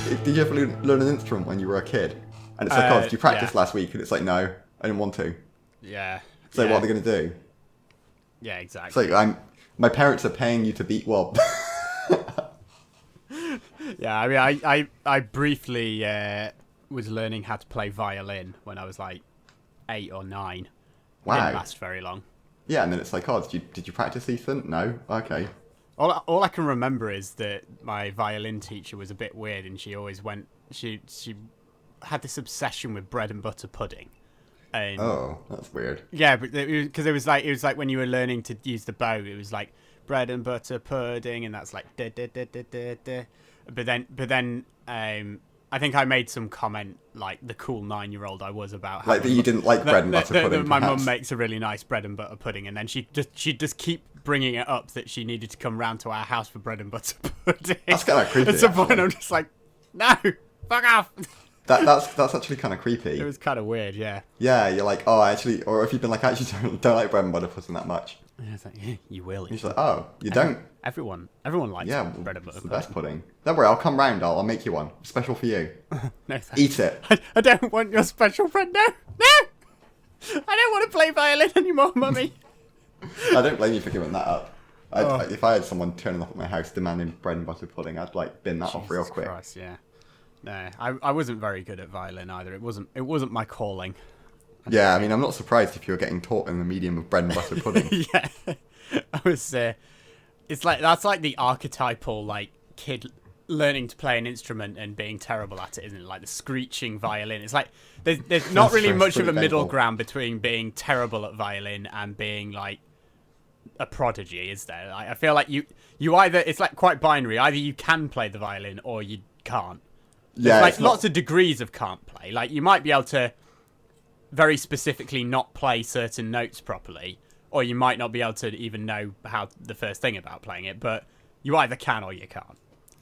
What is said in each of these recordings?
Did you ever learn an instrument when you were a kid? And it's like, oh, did you practice last week? And it's like, no, I didn't want to. Yeah. So what are they going to do? Yeah, exactly. It's like, my parents are paying you to beat... Well... Yeah, I mean, I briefly was learning how to play violin when I was like 8 or 9. Wow. It didn't last very long. Yeah, and then it's like, oh, did you practice, Ethan? No? Okay. All I can remember is that my violin teacher was a bit weird, and she always went... She had this obsession with bread and butter pudding. And oh, that's weird. Yeah, but because it was like when you were learning to use the bow, it was like bread and butter pudding, and that's like da da da da da da. But then I think I made some comment like the cool 9-year-old I was about how like that you didn't like bread and butter pudding. My mum makes a really nice bread and butter pudding, and then she'd just keep bringing it up that she needed to come round to our house for bread and butter pudding. That's kind of creepy. At some point, I'm just like, no, fuck off. That's actually kind of creepy. It was kind of weird, yeah. Yeah, you're like, oh, actually, or if you've been like, I actually don't like bread and butter pudding that much. Yeah, it's like, yeah, you will. You're like, oh, you don't. Everyone likes bread and butter it's the pudding. best pudding. Don't worry, I'll come round. I'll make you one special for you. No, thanks. Eat it. I don't want your special friend. No. I don't want to play violin anymore, Mummy. I don't blame you for giving that up. If I had someone turning up at my house demanding bread and butter pudding, I'd like bin that off real quick. Christ, yeah. No, I wasn't very good at violin either. It wasn't my calling. Yeah, I mean, I'm not surprised if you're getting taught in the medium of bread and butter pudding. Yeah, I was. It's like that's like the archetypal like kid learning to play an instrument and being terrible at it, isn't it? Like the screeching violin. It's like there's not really much of a middle ground between being terrible at violin and being like a prodigy, is there? Like, I feel like you either, it's like quite binary. Either you can play the violin or you can't. Yeah, there's like lots of degrees of can't play. Like you might be able to very specifically not play certain notes properly, or you might not be able to even know how the first thing about playing it, but you either can or you can't.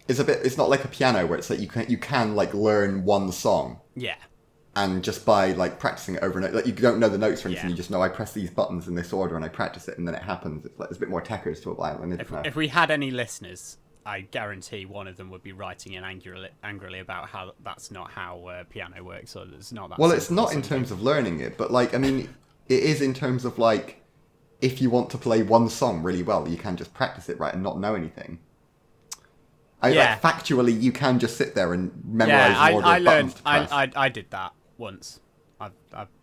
It's not like a piano where it's like you can like learn one song. Yeah. And just by like practicing it over and over, like you don't know the notes or anything, Yeah. you just know I press these buttons in this order and I practice it and then it happens. It's like there's a bit more techers to a violin, isn't there? If we had any listeners, I guarantee one of them would be writing in angrily about how that's not how piano works, or it's not that. Well, it's not in terms of learning it, but like I mean, it is in terms of like if you want to play one song really well, you can just practice it right and not know anything. Like, factually, you can just sit there and memorize an order of buttons to press. I did that once. I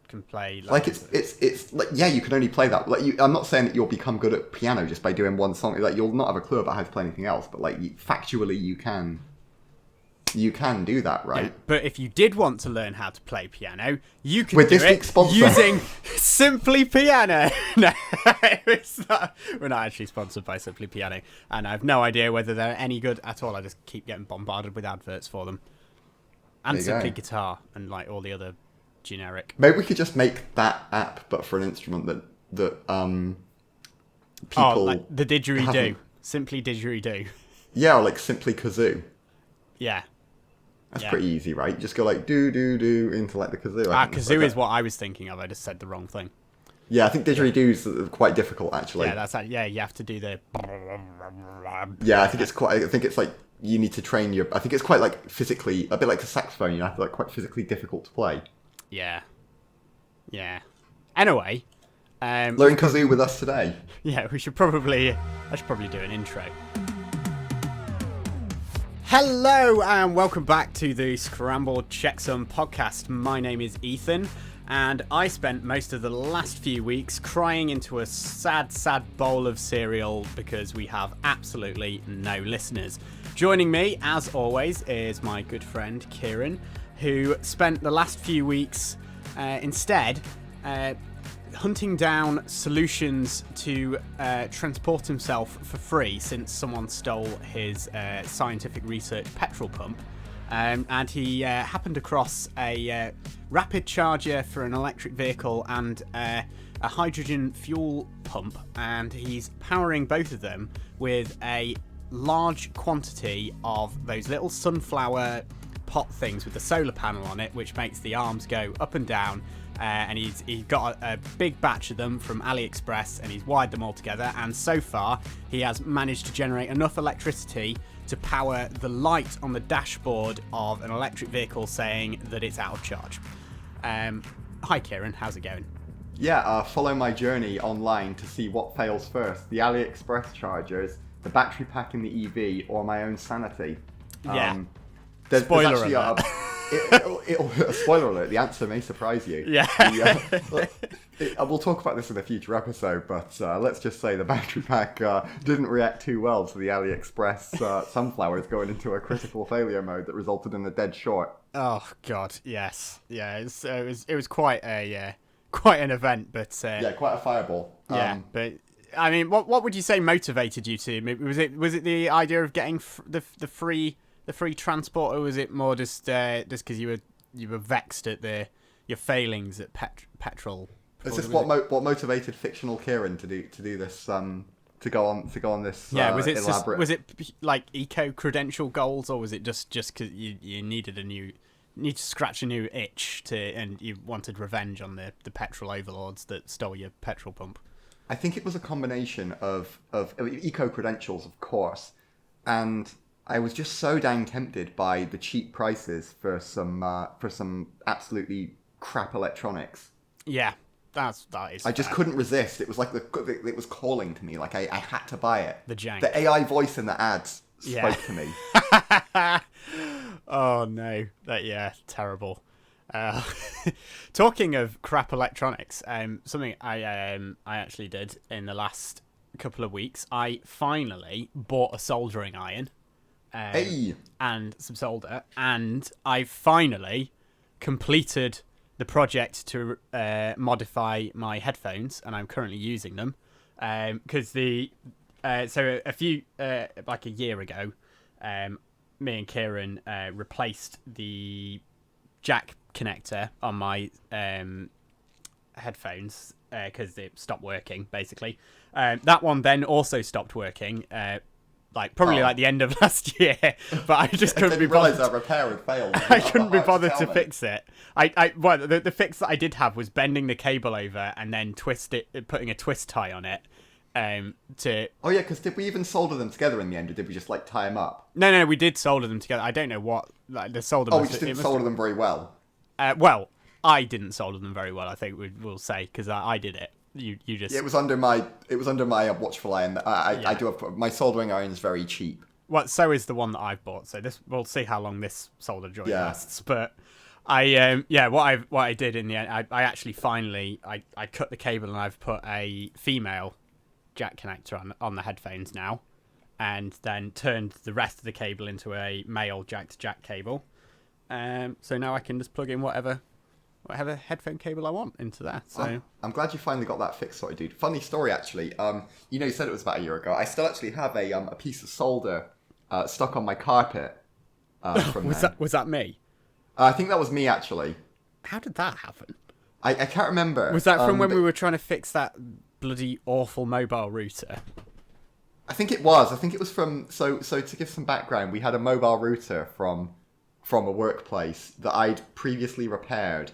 can play like it's like you can only play that. Like I'm not saying that you'll become good at piano just by doing one song. Like you'll not have a clue about how to play anything else, but like factually, you can do that, right? Yeah, but if you did want to learn how to play piano, you can With do this it week's sponsor. using Simply Piano. No, we're not actually sponsored by Simply Piano, and I have no idea whether they're any good at all. I just keep getting bombarded with adverts for them. And Simply Guitar and like all the other generic. Maybe we could just make that app, but for an instrument that people like the didgeridoo, Simply Didgeridoo. Yeah, or like Simply Kazoo. Yeah. That's pretty easy, right? You just go like do into like the kazoo. Kazoo is what I was thinking of. I just said the wrong thing. Yeah, I think didgeridoos are quite difficult actually. Yeah, you have to do the. Yeah, I think it's like you need to train I think it's quite like physically a bit like a saxophone. You have to like quite physically difficult to play. Yeah. Anyway, learn kazoo with us today. Yeah, I should probably do an intro. Hello and welcome back to the Scrambled Checksum podcast. My name is Ethan, and I spent most of the last few weeks crying into a sad bowl of cereal because we have absolutely no listeners. Joining me, as always, is my good friend Kieran, who spent the last few weeks instead hunting down solutions to transport himself for free since someone stole his scientific research petrol pump. And he happened across a rapid charger for an electric vehicle and a hydrogen fuel pump, and he's powering both of them with a large quantity of those little sunflower pot things with the solar panel on it, which makes the arms go up and down. And he's got a big batch of them from AliExpress, and he's wired them all together, and so far he has managed to generate enough electricity to power the light on the dashboard of an electric vehicle saying that it's out of charge. Hi Kieran, how's it going? Yeah, follow my journey online to see what fails first, the AliExpress chargers, the battery pack in the EV, or my own sanity. Spoiler alert. Spoiler alert, the answer may surprise you. Yeah. We'll talk about this in a future episode, but let's just say the battery pack didn't react too well to the AliExpress sunflowers going into a critical failure mode that resulted in a dead short. Oh God, yes, yeah. It was quite an event, but quite a fireball. But I mean, what would you say motivated you to? Was it the idea of getting the free transport, or was it more just because you were vexed at your failings at petrol? Is this what motivated fictional Kieran to do this? To go on this. Was it elaborate? Was it like eco-credential goals, or was it just because you needed to scratch a new itch and you wanted revenge on the petrol overlords that stole your petrol pump? I think it was a combination of eco-credentials, of course, and I was just so dang tempted by the cheap prices for some absolutely crap electronics. Yeah, that is. I just couldn't resist. It was like it was calling to me. Like I had to buy it. The jank. The AI voice in the ads spoke to me. Oh no, terrible. Talking of crap electronics, something I actually did in the last couple of weeks. I finally bought a soldering iron. And some solder, and I finally completed the project to modify my headphones, and I'm currently using them because so a few like a year ago, me and Kieran replaced the jack connector on my headphones because it stopped working basically. That one then also stopped working. Like the end of last year, but I just couldn't be bothered. That repair had failed. I couldn't be bothered to fix it. The fix that I did have was bending the cable over and then putting a twist tie on it. Because did we even solder them together in the end, or did we just like tie them up? No, we did solder them together. I don't know what the solder. We just didn't solder them very well. Well, I didn't solder them very well. I think we'll say because I did it. You just. Yeah, it was under my watchful eye, and I do have my soldering iron is very cheap. Well, so is the one that I've bought. So we'll see how long this solder joint lasts. But what I did in the end, I actually finally I cut the cable and I've put a female jack connector on the headphones now, and then turned the rest of the cable into a male jack to jack cable. So now I can just plug in whatever headphone cable I want into that. So I'm glad you finally got that fixed sorted, dude. Funny story, actually. You said it was about a year ago. I still actually have a piece of solder stuck on my carpet. Was that me? I think that was me, actually. How did that happen? I can't remember. Was that from when we were trying to fix that bloody awful mobile router? I think it was. I think it was from. So to give some background, we had a mobile router from a workplace that I'd previously repaired.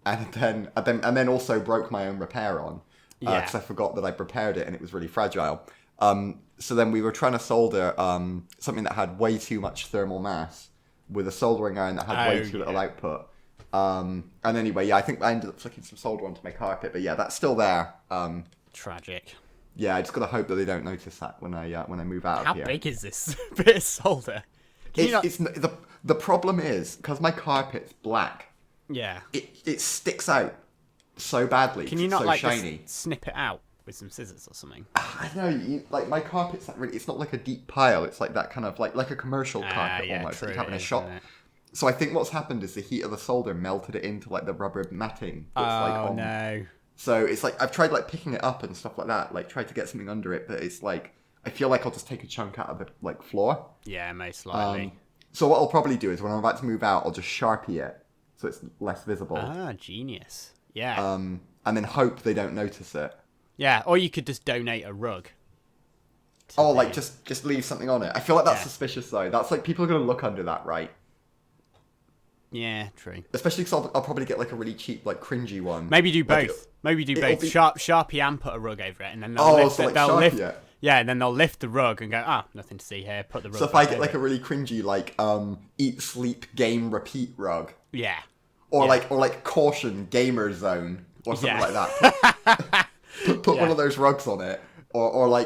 And then also broke my own repair on because I forgot that I prepared it and it was really fragile. So then we were trying to solder something that had way too much thermal mass with a soldering iron that had way too little output. And anyway, I think I ended up flicking some solder onto my carpet, but yeah, that's still there. Tragic. Yeah, I just gotta hope that they don't notice that when I move out of here. How big is this bit of solder? The problem is because my carpet's black. Yeah. It sticks out so badly. Can you not so shiny. Snip it out with some scissors or something? I don't know. Like my carpet's not really. It's not like a deep pile. It's like that kind of like a commercial carpet almost. True, that you have in a shop. So I think what's happened is the heat of the solder melted it into like the rubber matting. That's, no. So it's like I've tried like picking it up and stuff like that. Like tried to get something under it, but it's like I feel like I'll just take a chunk out of the like floor. Yeah, most likely. So what I'll probably do is when I'm about to move out, I'll just Sharpie it. So it's less visible. Genius. Yeah. And then hope they don't notice it. Yeah, or you could just donate a rug. Just leave something on it. I feel like that's suspicious though. That's like people are going to look under that, right? Yeah, true. Especially because I'll probably get like a really cheap, like cringy one. Maybe do both. Maybe do both. Sharpie and put a rug over it, and then they'll lift Yeah, and then they'll lift the rug and go, nothing to see here, put the rug So if I get like a really cringy, like, eat, sleep, game, repeat rug. Yeah. Or like caution, gamer zone, or something like that. Put one of those rugs on it. Or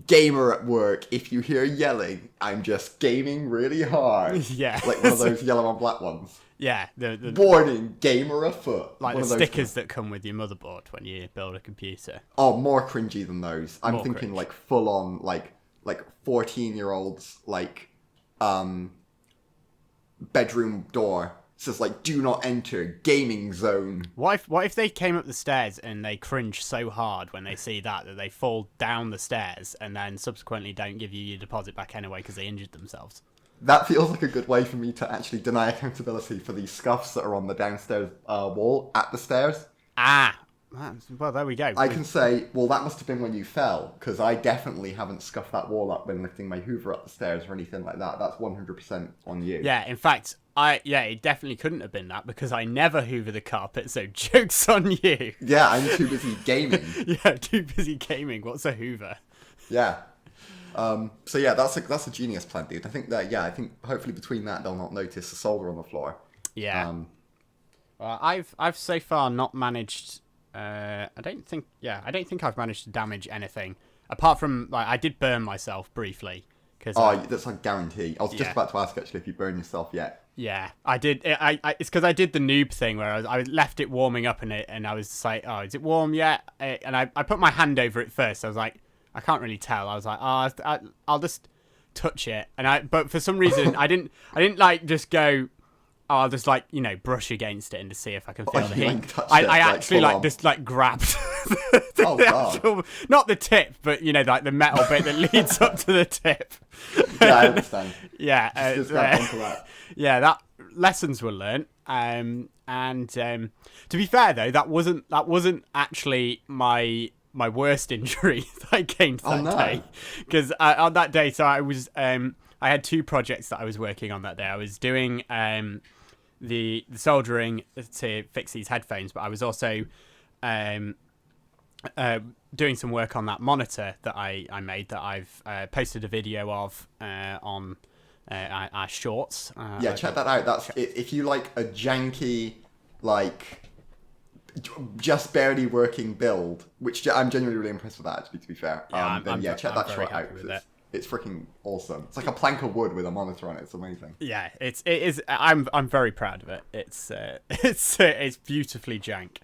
gamer at work, if you hear yelling, I'm just gaming really hard. Yeah. Like one of those yellow and black ones. Yeah. The Warning, gamer afoot. Like the stickers that come with your motherboard when you build a computer. Oh, more cringy than those. I'm More thinking cringe. like full on like 14-year-olds like bedroom door. It says like do not enter gaming zone. What if they came up the stairs and they cringe so hard when they see that they fall down the stairs and then subsequently don't give you your deposit back anyway because they injured themselves? That feels like a good way for me to actually deny accountability for these scuffs that are on the downstairs wall at the stairs. Well, there we go. I can say, well, that must have been when you fell, because I definitely haven't scuffed that wall up when lifting my Hoover up the stairs or anything like that. That's 100% on you. Yeah, in fact, it definitely couldn't have been that because I never hoover the carpet, so joke's on you. Yeah, I'm too busy gaming. Yeah, too busy gaming. What's a Hoover? Yeah. So yeah, that's a genius plan, dude. I think hopefully between that they'll not notice the solder on the floor. Yeah. Well, I've so far not managed. I don't think I've managed to damage anything apart from like I did burn myself briefly. That's a guarantee. I was just about to ask actually if you burned yourself yet. Yeah, I did. It's because I did the noob thing where I left it warming up in it, and I was just like, oh, is it warm yet? And I put my hand over it first. I was like, I can't really tell. I was like, I'll just touch it, but for some reason I didn't like just go. I'll just like brush against it and to see if I can feel the heat. I actually just grabbed not the tip, but like the metal bit that leads up to the tip. Yeah, I understand. Yeah, yeah. That lessons were learnt. And to be fair though, that wasn't actually my worst injury that I gained that day. Because on that day, so I was I had two projects that I was working on that day. I was doing the soldering to fix these headphones, but I was also doing some work on that monitor that I made that I've posted a video of on our shorts. Check that out. That's if you like a janky, like just barely working build, which I'm genuinely really impressed with that. Actually, to be fair, check that short out. It's freaking awesome. It's like a plank of wood with a monitor on it. It's amazing. Yeah, it is. I'm very proud of it. It's beautifully jank.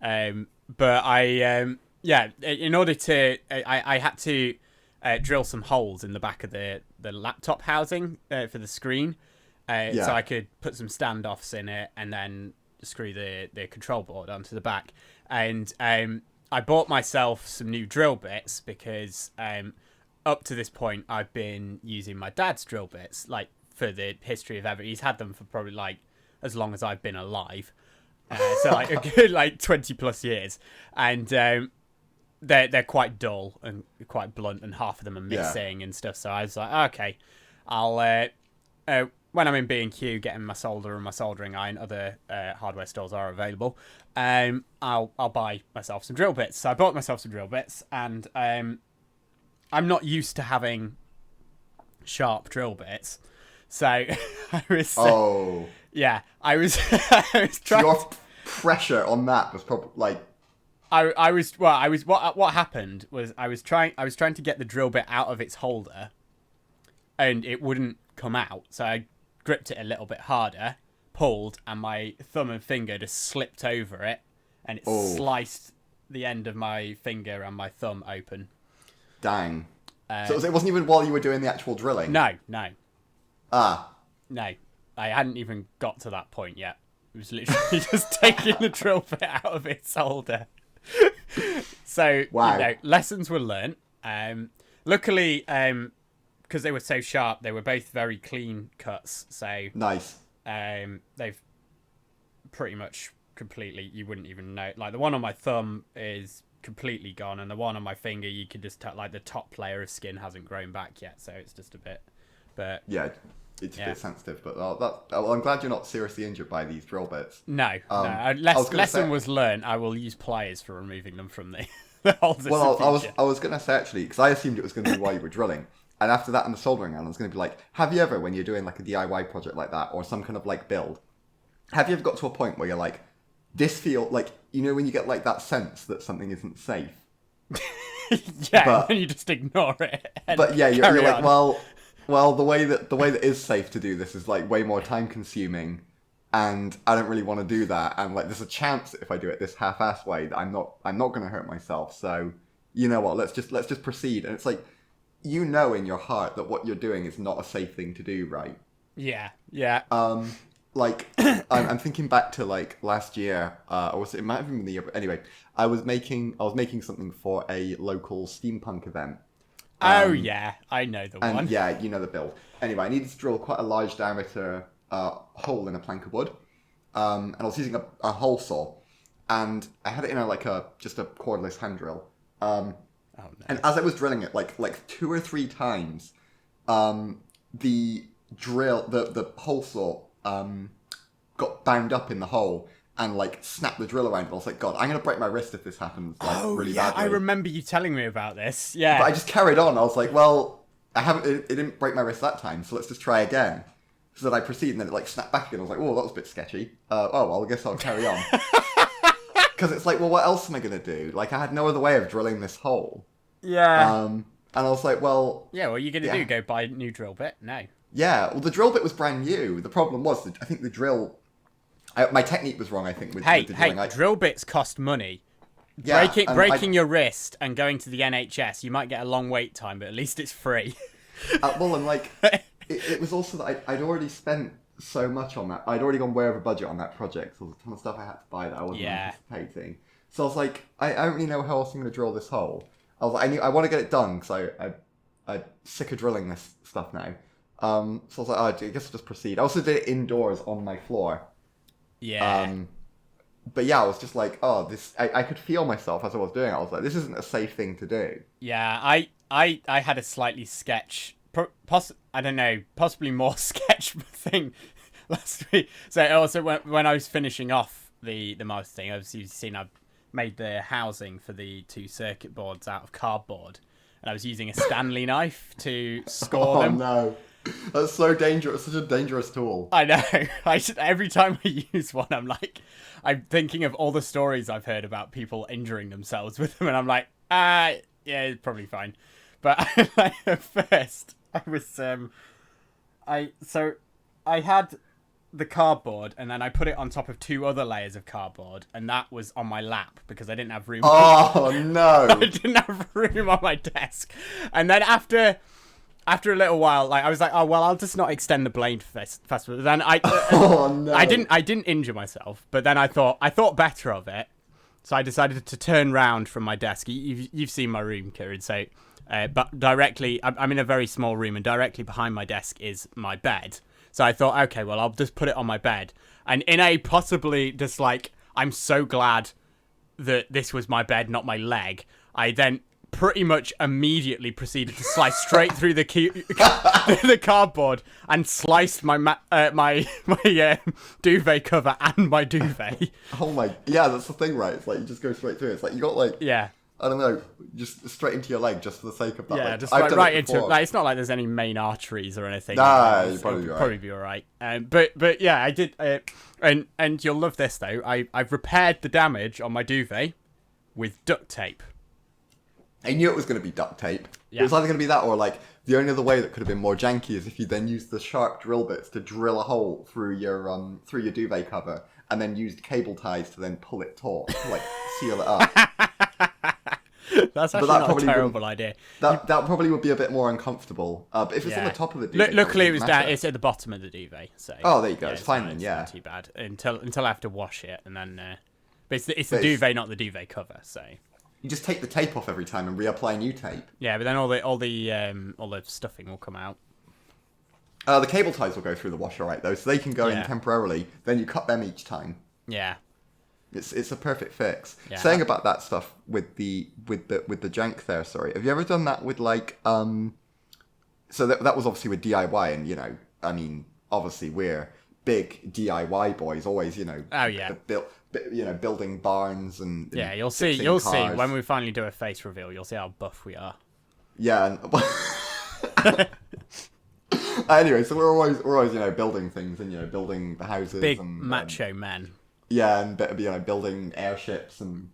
But in order to, I had to drill some holes in the back of the laptop housing for the screen, so I could put some standoffs in it and then screw the control board onto the back. And I bought myself some new drill bits because up to this point I've been using my dad's drill bits like for the history of ever. He's had them for probably like as long as I've been alive. So like a good like 20 plus years, and they're quite dull and quite blunt, and half of them are missing and stuff. So I was like, okay, I'll when I'm in B&Q getting my solder and my soldering iron, other hardware stores are available. I'll buy myself some drill bits. So I bought myself some drill bits, and I'm not used to having sharp drill bits, so I was. I was trying. Your pressure on that was probably like. What happened was I was trying to get the drill bit out of its holder, and it wouldn't come out. So I gripped it a little bit harder, pulled, and my thumb and finger just slipped over it, and it sliced the end of my finger and my thumb open. Dang. So it wasn't even while you were doing the actual drilling? No. No. I hadn't even got to that point yet. It was literally just taking the drill bit out of its holder. So, lessons were learnt. Luckily, because they were so sharp, they were both very clean cuts. So nice. They've pretty much completely, you wouldn't even know. Like the one on my thumb is completely gone, and the one on my finger, you could just tell like the top layer of skin hasn't grown back yet. So it's just a bit, but yeah. It's a bit sensitive, but I'm glad you're not seriously injured by these drill bits. No. Lesson was learned. I will use pliers for removing them from the that holds us Well, in future. I was gonna say actually, because I assumed it was gonna be while you were drilling, and after that and the soldering iron, I was gonna be like, have you ever, when you're doing like a DIY project like that or some kind of like build, have you ever got to a point where you're like, this feel like, you know, when you get like that sense that something isn't safe? Yeah, and you just ignore it. But yeah, you're like, on. well, the way that is safe to do this is like way more time consuming, and I don't really want to do that. And like, there's a chance that if I do it this half-ass way, that I'm not going to hurt myself. So, you know what? Let's just proceed. And it's like, you know, in your heart that what you're doing is not a safe thing to do, right? Yeah. Like, I'm thinking back to like last year, or it might have been the year. But anyway, I was making something for a local steampunk event. Oh yeah, I know the one. Yeah, you know the build. Anyway, I needed to drill quite a large diameter hole in a plank of wood, and I was using a hole saw, and I had it in just a cordless hand drill. No. And as I was drilling it, like 2 or 3 times, the hole saw got bound up in the hole and like snapped the drill around. I was like, God, I'm gonna break my wrist if this happens. Like, really badly. I remember you telling me about this. Yeah, but I just carried on. I was like, well, it didn't break my wrist that time, so let's just try again. So then I proceed, and then it like snapped back again. I was like, oh, that was a bit sketchy. Well, I guess I'll carry on. Because it's like, well, what else am I gonna do? Like, I had no other way of drilling this hole. Yeah. And I was like, well... Yeah, what are you going to do? Go buy a new drill bit? No. Yeah, well, the drill bit was brand new. The problem was that I think the drill... my technique was wrong, I think, with the drilling. Drill bits cost money. Yeah, breaking your wrist and going to the NHS, you might get a long wait time, but at least it's free. Well, and like, it was also that I'd already spent so much on that. I'd already gone way over budget on that project, so there was a ton of stuff I had to buy that I wasn't anticipating. So I was like, I don't really know how else I'm going to drill this hole. I was like, I want to get it done, because I'm sick of drilling this stuff now. So I was like, I guess I'll just proceed. I also did it indoors on my floor. Yeah. But yeah, I was just like, I could feel myself as I was doing it. I was like, this isn't a safe thing to do. Yeah, I had a slightly sketch, I don't know, possibly more sketch thing last week. So also when I was finishing off the mouse thing, obviously you've seen I've made the housing for the 2 circuit boards out of cardboard, and I was using a Stanley knife to score them. Oh no. That's so dangerous. Such a dangerous tool. I know. Every time I use one, I'm thinking of all the stories I've heard about people injuring themselves with them, and I'm like, yeah, it's probably fine. But at first, I was I had the cardboard, and then I put it on top of 2 other layers of cardboard, and that was on my lap because I didn't have room. Oh no! I didn't have room on my desk, and then after a little while, like I was like, oh well, I'll just not extend the blade faster. Then oh no! I didn't injure myself, but then I thought better of it, so I decided to turn round from my desk. You've seen my room, Kieran, so but directly, I'm in a very small room, and directly behind my desk is my bed. So I thought, okay, well, I'll just put it on my bed, and in a possibly just like, I'm so glad that this was my bed, not my leg. I then pretty much immediately proceeded to slice straight through the cardboard and sliced my duvet cover and my duvet. Oh my, yeah, that's the thing, right? It's like you just go straight through. It's like you got like, yeah, I don't know, just straight into your leg just for the sake of that. Yeah, like, just right into it. Like, it's not like there's any main arteries or anything. Nah, you'll probably be all right. But yeah, I did. And you'll love this though. I've repaired the damage on my duvet with duct tape. I knew it was going to be duct tape. Yeah. It was either going to be that or like the only other way that could have been more janky is if you then used the sharp drill bits to drill a hole through your duvet cover and then used cable ties to then pull it taut to like seal it up. That's actually not a terrible idea. That probably would be a bit more uncomfortable. But if it's on the top of the duvet, luckily it was down. It's at the bottom of the duvet. So there you go. It's fine then. Yeah, not too bad until I have to wash it and then. But it's the duvet, not the duvet cover. So you just take the tape off every time and reapply new tape. Yeah, but then all the stuffing will come out. The cable ties will go through the washer, right? Though, so they can go in temporarily. Then you cut them each time. Yeah. It's a perfect fix. Yeah. Saying about that stuff with the jank there. Sorry, have you ever done that with like So that was obviously with DIY, and you know, I mean, obviously we're big DIY boys, always, Oh yeah. Building barns and yeah, you'll see when we finally do a face reveal. You'll see how buff we are. Yeah. Anyway, so we're always building things and building the houses, big and macho men. Yeah, and building airships and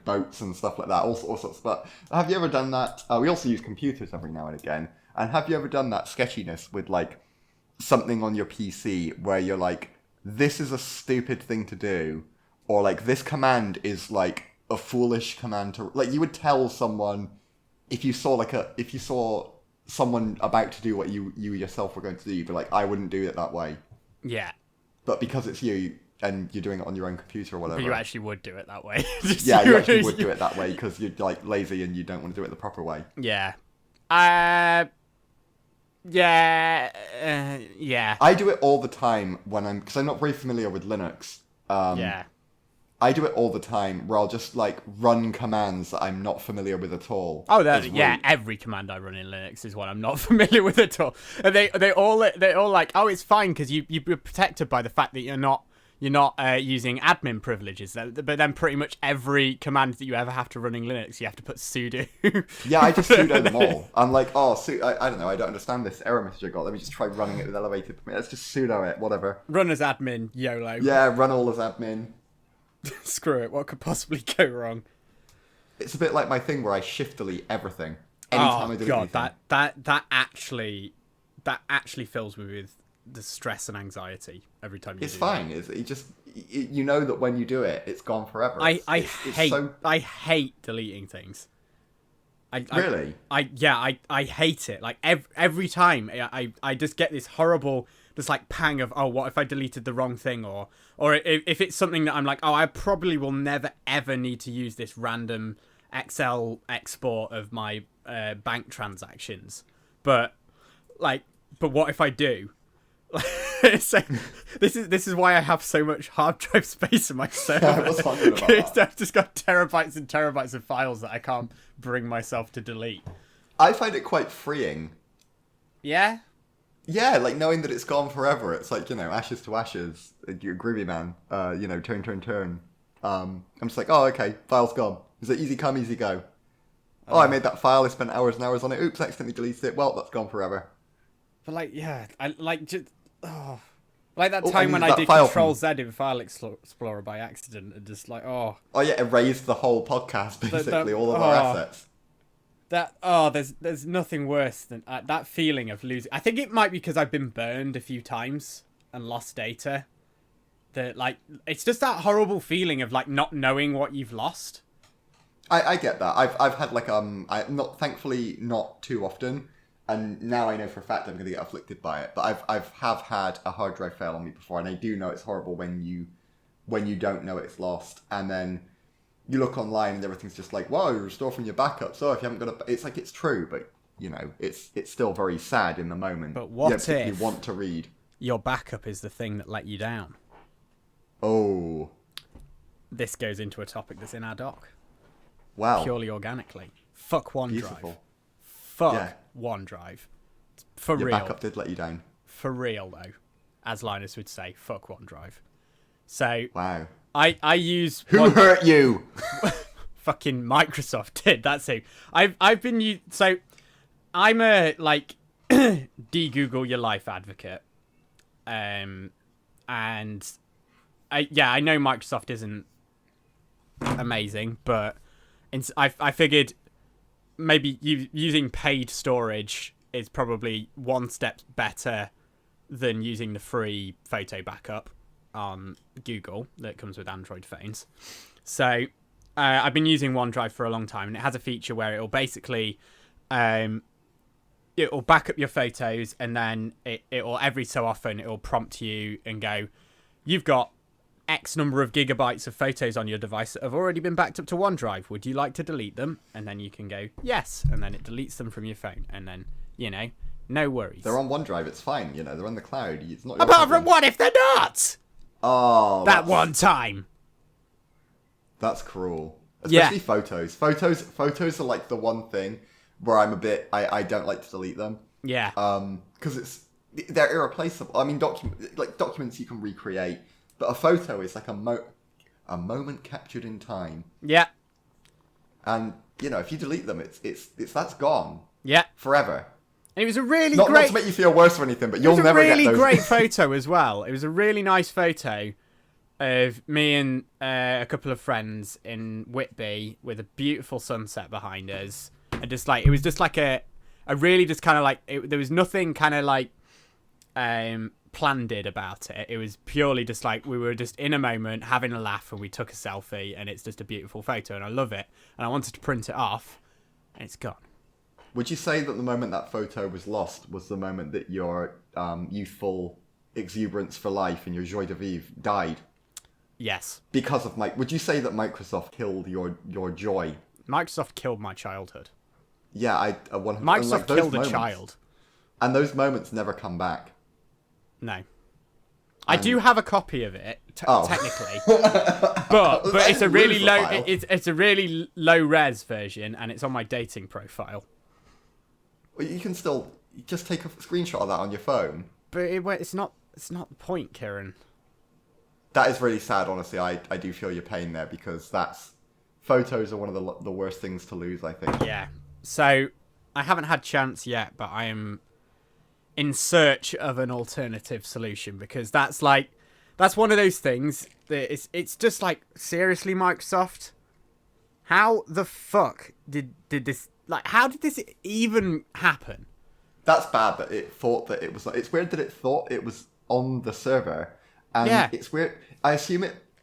boats and stuff like that, all sorts. But have you ever done that? We also use computers every now and again. And have you ever done that sketchiness with like something on your PC where you're like, this is a stupid thing to do, or like this command is like a foolish command to, like, you would tell someone if you saw someone about to do what you yourself were going to do, you'd be like, I wouldn't do it that way. Yeah. But because it's you and you're doing it on your own computer or whatever. But you actually would do it that way. Yeah, you actually would do it that way because you're like lazy and you don't want to do it the proper way. Yeah. Yeah. I do it all the time because I'm not very familiar with Linux. Yeah. I do it all the time where I'll just like run commands that I'm not familiar with at all. Oh, every command I run in Linux is one I'm not familiar with at all. And they all like, oh, it's fine because you're protected by the fact that you're not using admin privileges. But then pretty much every command that you ever have to run in Linux, you have to put sudo. Yeah, I just sudo them all. I'm like, I don't know, I don't understand this error message I got. Let me just try running it with elevated permission. Let's just sudo it, whatever. Run as admin, YOLO. Yeah, run all as admin. Screw it, what could possibly go wrong? It's a bit like my thing where I shift delete everything. Anytime I do anything. that actually fills me with the stress and anxiety every time you do it. It's fine. You know that when you do it, it's gone forever. I hate deleting things. Really? I hate it. Like every time I just get this horrible just like pang of, oh, what if I deleted the wrong thing, or if it's something that I'm like, oh, I probably will never ever need to use this random Excel export of my bank transactions, but what if I do? So, this is why I have so much hard drive space in my server. I was wondering about that. I've just got terabytes and terabytes of files that I can't bring myself to delete. I find it quite freeing. Yeah? Yeah, like knowing that it's gone forever. It's like, ashes to ashes. You're a groovy man. Turn. I'm just like, oh, okay, file's gone. Is it easy come, easy go? Oh, I made that file. I spent hours and hours on it. Oops, accidentally deleted it. Well, that's gone forever. But like that time when I did Control-Z in File Explorer by accident, and just like, oh yeah, erased the whole podcast, basically, all of our assets. There's nothing worse than that feeling of losing. I think it might be because I've been burned a few times and lost data. That like, it's just that horrible feeling of like not knowing what you've lost. I get that. I've had like thankfully not too often. And now I know for a fact I'm going to get afflicted by it. But I've had a hard drive fail on me before, and I do know it's horrible when you don't know it's lost, and then you look online and everything's just like, wow, you restore from your backup. So if you haven't got it's like, it's true, but it's still very sad in the moment. But what if you want to read? Your backup is the thing that let you down? Oh, this goes into a topic that's in our doc. Wow, purely organically. Fuck OneDrive. Beautiful. Fuck OneDrive. For real. Your backup did let you down. For real, though. As Linus would say, fuck OneDrive. So, wow. I use... Who hurt you? Fucking Microsoft did, that's who. I've been... So, I'm a, like, de-Google your life advocate. And, I know Microsoft isn't amazing, but I figured... maybe using paid storage is probably one step better than using the free photo backup on Google that comes with Android phones. So I've been using OneDrive for a long time, and it has a feature where it'll basically it'll back up your photos, and then it'll every so often it'll prompt you and go, you've got X number of gigabytes of photos on your device that have already been backed up to OneDrive. Would you like to delete them? And then you can go, yes. And then it deletes them from your phone. And then, no worries. They're on OneDrive. It's fine. They're on the cloud. It's not. Apart from what if they're not? Oh. That one time. That's cruel. Especially photos. Photos are like the one thing where I'm a bit, I don't like to delete them. Yeah. Because it's, they're irreplaceable. I mean, documents you can recreate, but a photo is like a moment captured in time. Yeah. And if you delete them, it's that's gone. Yeah. Forever. And it was a really not great... Not to make you feel worse or anything, but you'll never get those. It was a really great photo as well. It was a really nice photo of me and a couple of friends in Whitby with a beautiful sunset behind us. And it was just like a really just kind of like... there was nothing kind of like planned about it. It was purely just like we were just in a moment having a laugh and we took a selfie, and it's just a beautiful photo and I love it. And I wanted to print it off and it's gone. Would you say that the moment that photo was lost was the moment that your youthful exuberance for life and your joie de vivre died? Yes. Because of would you say that Microsoft killed your joy? Microsoft killed my childhood. Yeah, Microsoft killed a child. And those moments never come back. No. I do have a copy of it, technically, but it's a really low. It's a really low res version, and it's on my dating profile. Well, you can still just take a screenshot of that on your phone. But it's not the point, Kieran. That is really sad, honestly. I do feel your pain there, because photos are one of the worst things to lose, I think. Yeah. So I haven't had chance yet, but I am in search of an alternative solution, because that's one of those things that it's just like, seriously, Microsoft, how the fuck did this, how did this even happen? That's bad that it thought that it was it's weird that it thought it was on the server, and it's weird. I assume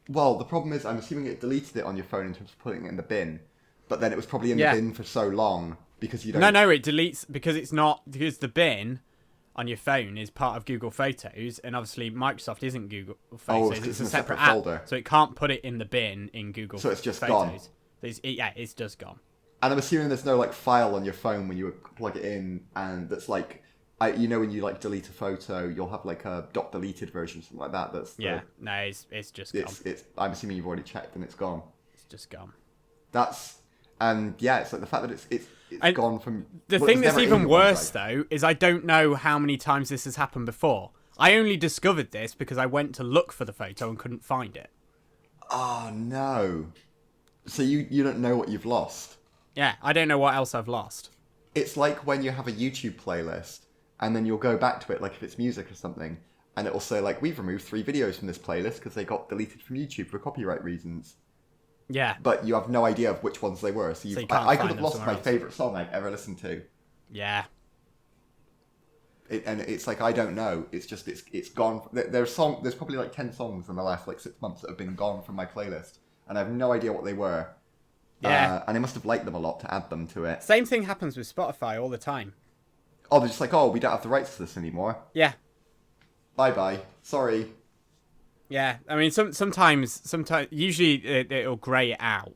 the problem is I'm assuming it deleted it on your phone in terms of putting it in the bin, but then it was probably in the bin for so long because you don't... No, it deletes because because the bin on your phone is part of Google Photos, and obviously Microsoft isn't Google Photos. It's a separate app, folder, so it can't put it in the bin in Google Photos. So it's just gone. It's just gone. And I'm assuming there's no file on your phone when you plug it in, and that's when you delete a photo, you'll have a .deleted version, something like that. It's just gone. I'm assuming you've already checked and it's gone. It's just gone. It's the fact that it's gone from... The thing that's even worse, though, is I don't know how many times this has happened before. I only discovered this because I went to look for the photo and couldn't find it. Oh, no. So you don't know what you've lost? Yeah, I don't know what else I've lost. It's like when you have a YouTube playlist, and then you'll go back to it, if it's music or something, and it'll say, we've removed 3 videos from this playlist because they got deleted from YouTube for copyright reasons. Yeah. But you have no idea of which ones they were. So I could have lost my favourite song I've ever listened to. Yeah. And it's I don't know. It's just, it's gone. There's probably 10 songs in the last 6 months that have been gone from my playlist. And I have no idea what they were. Yeah. And I must have liked them a lot to add them to it. Same thing happens with Spotify all the time. Oh, they're just we don't have the rights to this anymore. Yeah. Bye-bye. Sorry. Yeah, I mean, sometimes, usually it'll grey it out.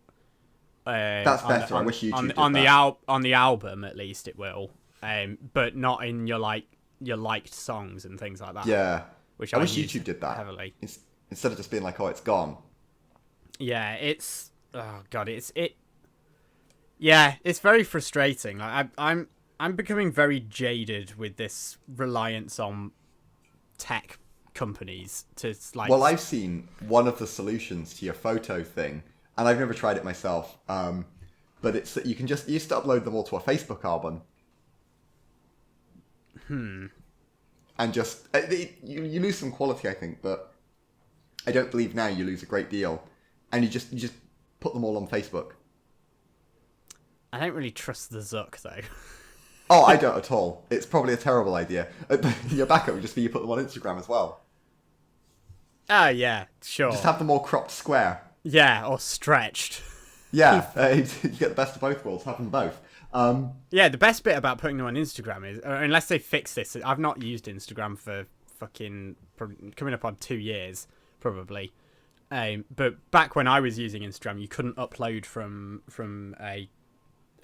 That's better. I wish YouTube did that. On the album, at least it will, but not in your liked songs and things like that. Yeah, which I wish YouTube did that heavily instead of just being it's gone. Yeah, it's Yeah, it's very frustrating. I'm becoming very jaded with this reliance on tech companies to Well, I've seen one of the solutions to your photo thing, and I've never tried it myself. But it's that you used to upload them all to a Facebook album. And just you lose some quality, I think, but I don't believe now you lose a great deal. And you just put them all on Facebook. I don't really trust the Zuck though. Oh, I don't at all. It's probably a terrible idea. Your backup would just be you put them on Instagram as well. Oh, yeah, sure. Just have them all cropped square. Yeah, or stretched. Yeah, you get the best of both worlds. Have them both. Yeah, the best bit about putting them on Instagram is, unless they fix this, I've not used Instagram for coming up on 2 years, probably. But back when I was using Instagram, you couldn't upload from a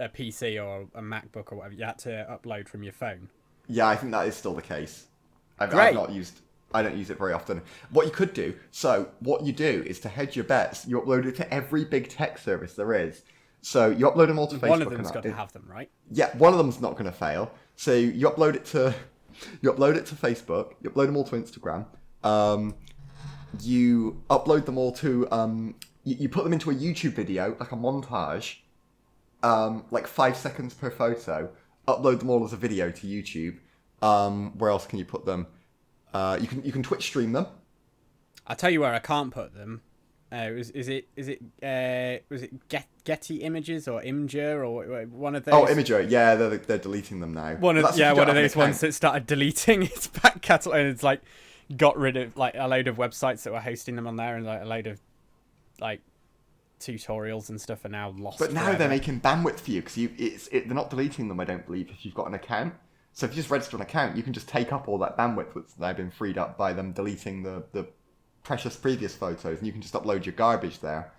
PC or a MacBook or whatever. You had to upload from your phone. Yeah, I think that is still the case. I don't use it very often. What you could do, what you do is to hedge your bets, you upload it to every big tech service there is. So you upload them all to Facebook. One of them's got to have them, right? Yeah, one of them's not going to fail. So you upload it to You upload it to Facebook. You upload them all to Instagram. You upload them all to... you put them into a YouTube video, like a montage, like 5 seconds per photo. Upload them all as a video to YouTube. Where else can you put them? You can Twitch stream them. I'll tell you where I can't put them. Was it Getty Images or Imgur or one of those? Oh, Imgur. Yeah, they're deleting them now. One of those ones that started deleting its back catalogue, and it's like got rid of like a load of websites that were hosting them on there, and like a load of like tutorials and stuff are now lost. But now they're making bandwidth for you because they're not deleting them. I don't believe if you've got an account. So if you just register an account, you can just take up all that bandwidth that's now been freed up by them deleting the precious previous photos, and you can just upload your garbage there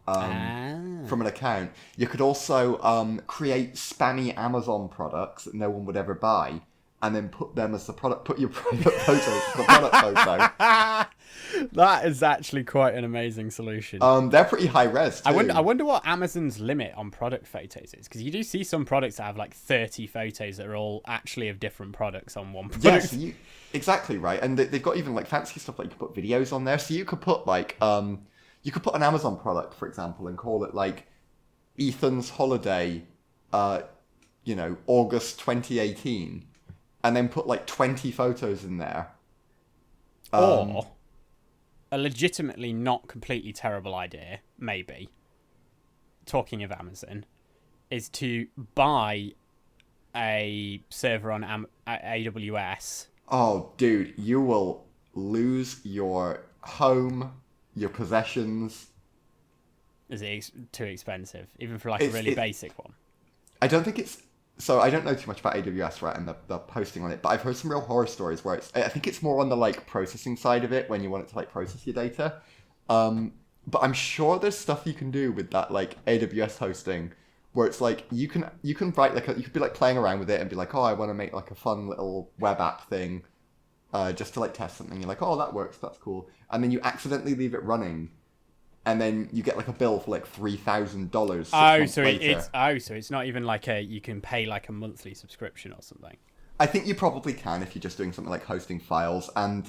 from an account. You could also create spammy Amazon products that no one would ever buy, and then put them as the product. Put your private photos as the product photo. That is actually quite an amazing solution. They're pretty high res too. I wonder what Amazon's limit on product photos is, because you do see some products that have like 30 photos that are all actually of different products on one product. Yes, exactly right. And they've got even like fancy stuff like you can put videos on there. So you could put like you could put an Amazon product, for example, and call it like Ethan's holiday, August 2018, and then put like 20 photos in there. Or a legitimately not completely terrible idea, maybe, talking of Amazon, is to buy a server on AWS. Oh, dude, you will lose your home, your possessions. Is it too expensive, even for like a really basic one? I don't think it's... So I don't know too much about AWS, right, and the posting on it, but I've heard some real horror stories where I think it's more on the like processing side of it when you want it to like process your data. But I'm sure there's stuff you can do with that like AWS hosting where it's like you can write like you could be like playing around with it and be like, oh, I want to make like a fun little web app thing just to like test something. You're like, oh, that works, that's cool, and then you accidentally leave it running. And then you get like a bill for like $3,000. So it's not even like you can pay like a monthly subscription or something. I think you probably can if you're just doing something like hosting files. And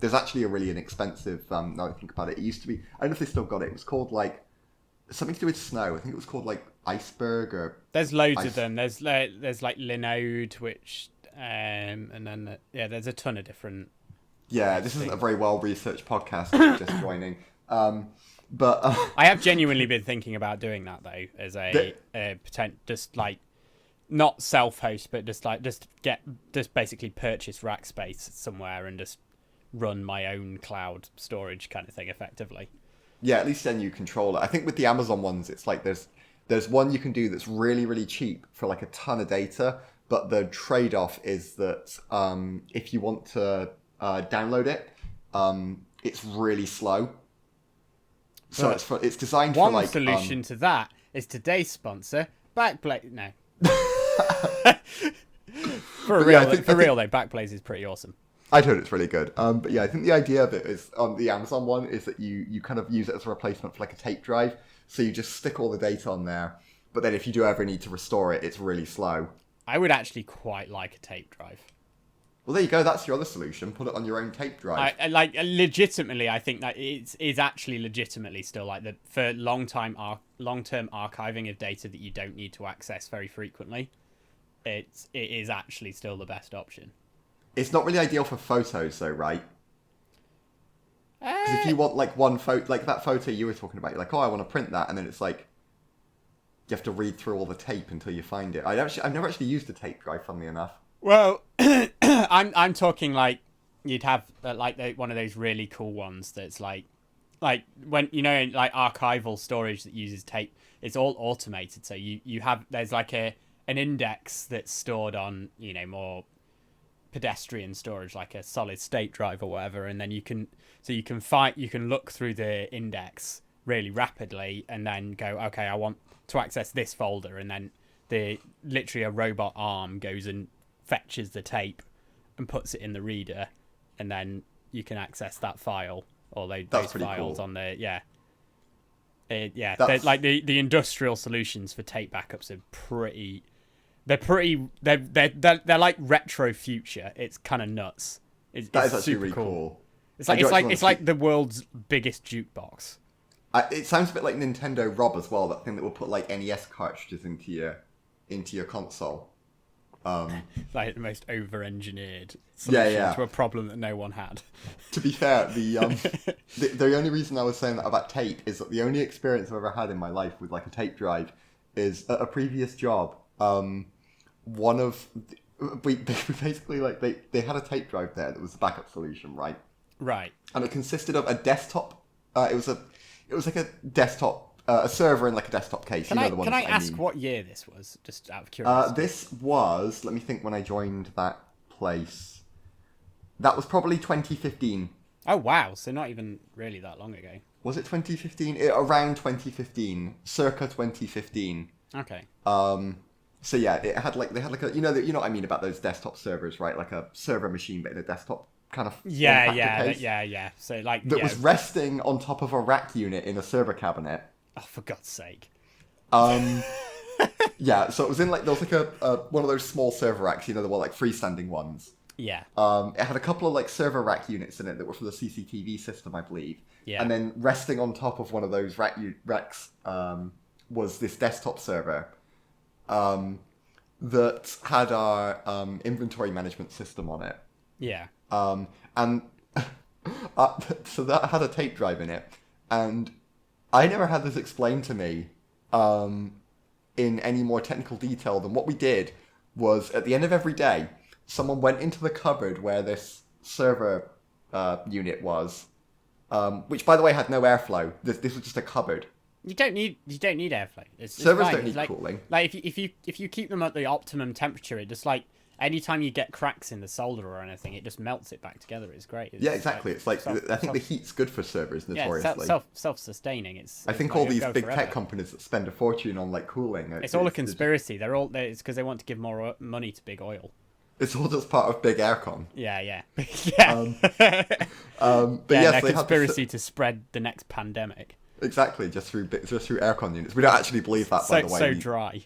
there's actually a really inexpensive. Now that I think about it, it used to be. I don't know if they still got it. It was called like something to do with snow. I think it was called like Iceberg or. There's loads of them. There's like Linode, which and then there's a ton of different. Yeah, this isn't a very well researched podcast. I'm just joining. But I have genuinely been thinking about doing that though, as a just like not self-host, but just basically purchase rack space somewhere and just run my own cloud storage kind of thing effectively. Yeah, at least then you control it. I think with the Amazon ones, it's like there's one you can do that's really, really cheap for like a ton of data, but the trade-off is that if you want to download it, it's really slow. So it's designed for like... One solution to that is today's sponsor, Backblaze. No. For real though, Backblaze is pretty awesome. I'd heard it's really good. But yeah, I think the idea of it is, on the Amazon one, is that you kind of use it as a replacement for like a tape drive. So you just stick all the data on there. But then if you do ever need to restore it, it's really slow. I would actually quite like a tape drive. Well, there you go. That's your other solution. Put it on your own tape drive. Legitimately, I think that it is actually legitimately still like for long-term archiving of data that you don't need to access very frequently. It is actually still the best option. It's not really ideal for photos, though, right? Because if you want like one photo, like that photo you were talking about, you're like, oh, I want to print that, and then it's like you have to read through all the tape until you find it. I've never actually used a tape drive, funnily enough. Well, I'm talking like you'd have one of those really cool ones that's like when like archival storage that uses tape. It's all automated, so you have there's like an index that's stored on more pedestrian storage, like a solid state drive or whatever, and then you can look through the index really rapidly and then go, okay, I want to access this folder, and then literally a robot arm goes and fetches the tape and puts it in the reader, and then you can access that file or those files cool. On the like the industrial solutions for tape backups are pretty They're pretty. They're like retro future. It's kind of nuts. That is it's actually super really cool. It's like the world's biggest jukebox. It sounds a bit like Nintendo Rob as well. That thing that will put like NES cartridges into your console. Like the most over-engineered solution to a problem that no one had. To be fair, the only reason I was saying that about tape is that the only experience I've ever had in my life with like a tape drive is at a previous job. We basically like they had a tape drive there that was a backup solution, right? Right. And it consisted of a desktop. It was like a desktop. A server in like a desktop case. Can I ask what year this was, just out of curiosity? This was, let me think, when I joined that place. That was probably 2015. Oh wow, so not even really that long ago. Was it 2015? Around 2015, circa 2015. Okay. So yeah, they had like a you know what I mean about those desktop servers, right? Like a server machine, but in a desktop kind of case. Yeah. So like that was resting on top of a rack unit in a server cabinet. Oh, for God's sake. Yeah, so it was in like, there was like a one of those small server racks, the one like freestanding ones. Yeah. It had a couple of like server rack units in it that were for the CCTV system, I believe. Yeah. And then resting on top of one of those racks was this desktop server that had our inventory management system on it. Yeah. And so that had a tape drive in it, and I never had this explained to me in any more technical detail than what we did was at the end of every day, someone went into the cupboard where this server unit was, which by the way had no airflow. This was just a cupboard. You don't need airflow. Servers don't need cooling. Like if you keep them at the optimum temperature, it just like anytime you get cracks in the solder or anything, it just melts it back together. It's great. Yeah, exactly. It's like I think the heat's good for servers notoriously. Yeah, self-sustaining. I think all these big tech companies that spend a fortune on like cooling. It's all a conspiracy. It's because they want to give more money to big oil. It's all just part of big aircon. Yeah. But yes, their conspiracy to spread the next pandemic. Exactly, just through aircon units. We don't actually believe that, by the way. So dry.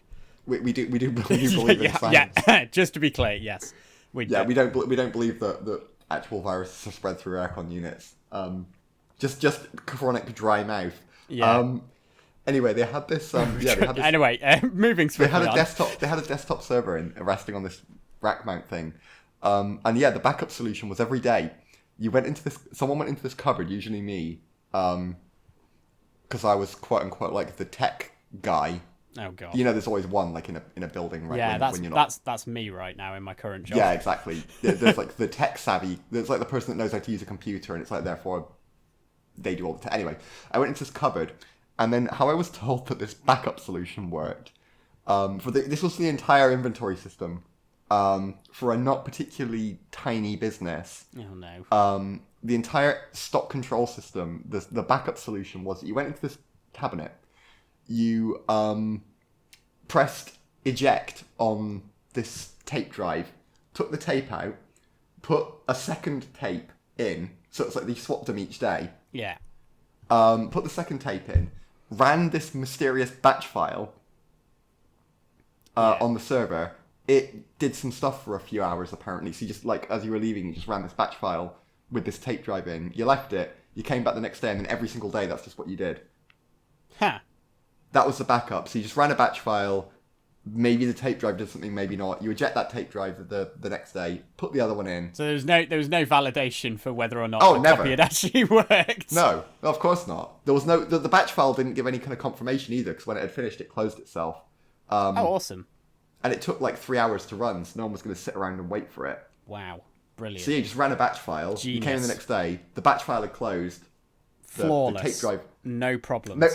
We do believe in science. Yeah. Just to be clear, yes, we don't believe that actual viruses are spread through aircon units. Just chronic dry mouth. Yeah. Anyway, they had this. Anyway, moving swiftly. They had a desktop server resting on this rack mount thing, and yeah, the backup solution was every day. Someone went into this cupboard, usually me, because I was quote unquote like the tech guy. Oh god. There's always one like in a building, right? Yeah, when you're not... that's me right now in my current job. Yeah, exactly. There's like the tech savvy. There's like the person that knows how to use a computer, and it's like therefore they do all the tech. Anyway, I went into this cupboard, and then how I was told that this backup solution worked. This was the entire inventory system for a not particularly tiny business. Oh no. The entire stock control system, the backup solution was that you went into this cabinet, you pressed eject on this tape drive, took the tape out, put a second tape in, so it's like you swapped them each day. Yeah. Put the second tape in, ran this mysterious batch file on the server. It did some stuff for a few hours apparently, so you just like, as you were leaving, you just ran this batch file with this tape drive in, you left it, you came back the next day, and then every single day that's just what you did. Huh. That was the backup. So you just ran a batch file, maybe the tape drive did something, maybe not. You eject that tape drive the next day, put the other one in. So there was no validation for whether or not the copy had actually worked. No, of course not. There was no the batch file didn't give any kind of confirmation either, because when it had finished, it closed itself. Awesome. And it took like 3 hours to run, so no one was going to sit around and wait for it. Wow. Brilliant. So you just ran a batch file. Genius. You came in the next day. The batch file had closed. Flawless. The tape drive. No problems. No,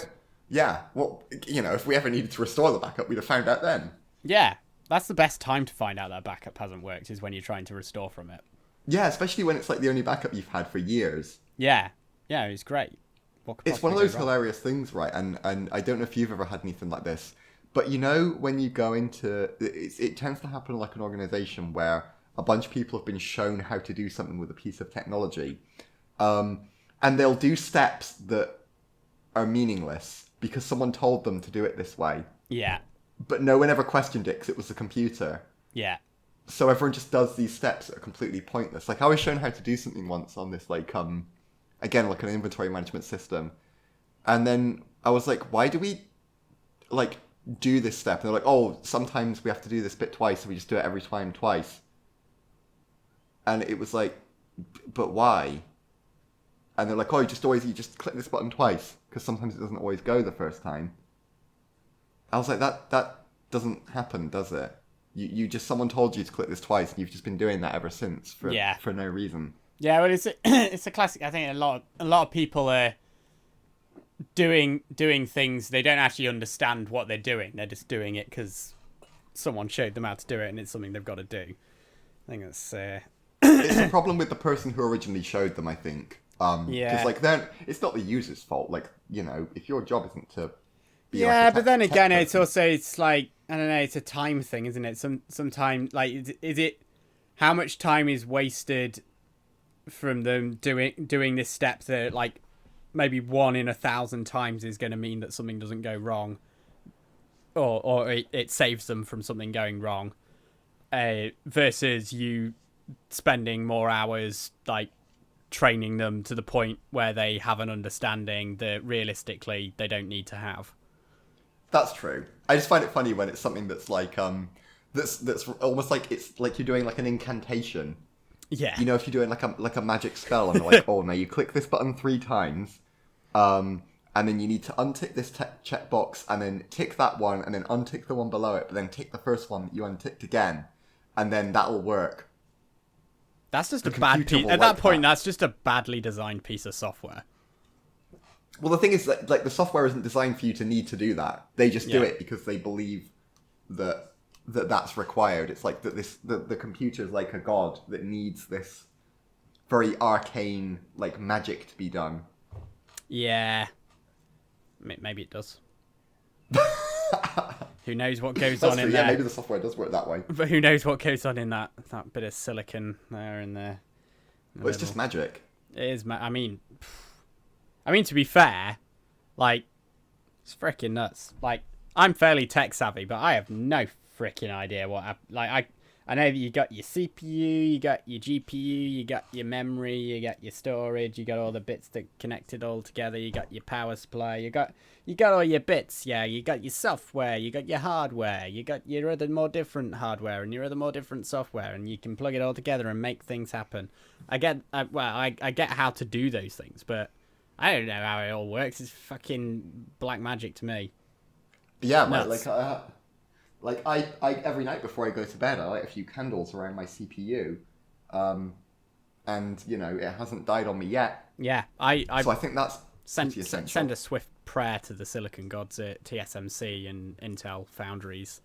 yeah. Well, if we ever needed to restore the backup, we'd have found out then. Yeah. That's the best time to find out that backup hasn't worked, is when you're trying to restore from it. Yeah, especially when it's like the only backup you've had for years. Yeah. Yeah, it's great. It's one of those hilarious things, right? And I don't know if you've ever had anything like this, but when you go into... It tends to happen like an organization where a bunch of people have been shown how to do something with a piece of technology. And they'll do steps that are meaningless because someone told them to do it this way. Yeah. but no one ever questioned it because it was the computer. Yeah. So everyone just does these steps that are completely pointless. Like, I was shown how to do something once on this, like, again, like an inventory management system. And then I was like, why do we, like, do this step? And they're like, oh, sometimes we have to do this bit twice, so we just do it every time twice. And it was like, but why? And they're like, oh, you just click this button twice, because sometimes it doesn't always go the first time. I was like, that doesn't happen, does it? You just, someone told you to click this twice, and you've just been doing that ever since for no reason. Yeah, well, it's a classic. I think a lot of people are doing things they don't actually understand what they're doing. They're just doing it because someone showed them how to do it, and it's something they've got to do. I think that's. It's a problem with the person who originally showed them, I think. Yeah. Because like it's not the user's fault. Like, you know, if your job isn't to. Yeah, but then again, it's like, I don't know, it's a time thing, isn't it? Sometime, like, is it, how much time is wasted from them doing this step that, like, maybe 1 in 1,000 times is going to mean that something doesn't go wrong, or it saves them from something going wrong, versus you spending more hours, like, training them to the point where they have an understanding that realistically they don't need to have. That's true. I just find it funny when it's something that's like that's almost like it's like you're doing like an incantation. Yeah. You know, if you're doing like a magic spell and they're like, oh, now you click this button 3 times, and then you need to untick this checkbox and then tick that one and then untick the one below it, but then tick the first one that you unticked again, and then that'll work. That's just a bad piece. At that point, that's just a badly designed piece of software. Well, the thing is that like the software isn't designed for you to need to do that. They just do it because they believe that's required. It's like that the computer is like a god that needs this very arcane like magic to be done. Yeah, maybe it does. Who knows what goes on in there? Yeah, maybe the software does work that way. But who knows what goes on in that bit of silicon there in there. Well, it's just magic. It is. I mean, to be fair, like, it's freaking nuts. Like, I'm fairly tech savvy, but I have no freaking idea what. I know that you got your CPU, you got your GPU, you got your memory, you got your storage, you got all the bits that connect it all together, you got your power supply, you got all your bits, yeah, you got your software, you got your hardware, you got your other more different hardware and your other more different software, and you can plug it all together and make things happen. I get how to do those things, but I don't know how it all works. It's fucking black magic to me. Yeah, man, like I every night before I go to bed, I light a few candles around my CPU, and you know it hasn't died on me yet. Yeah, so I think that's send a swift prayer to the silicon gods at TSMC and Intel foundries.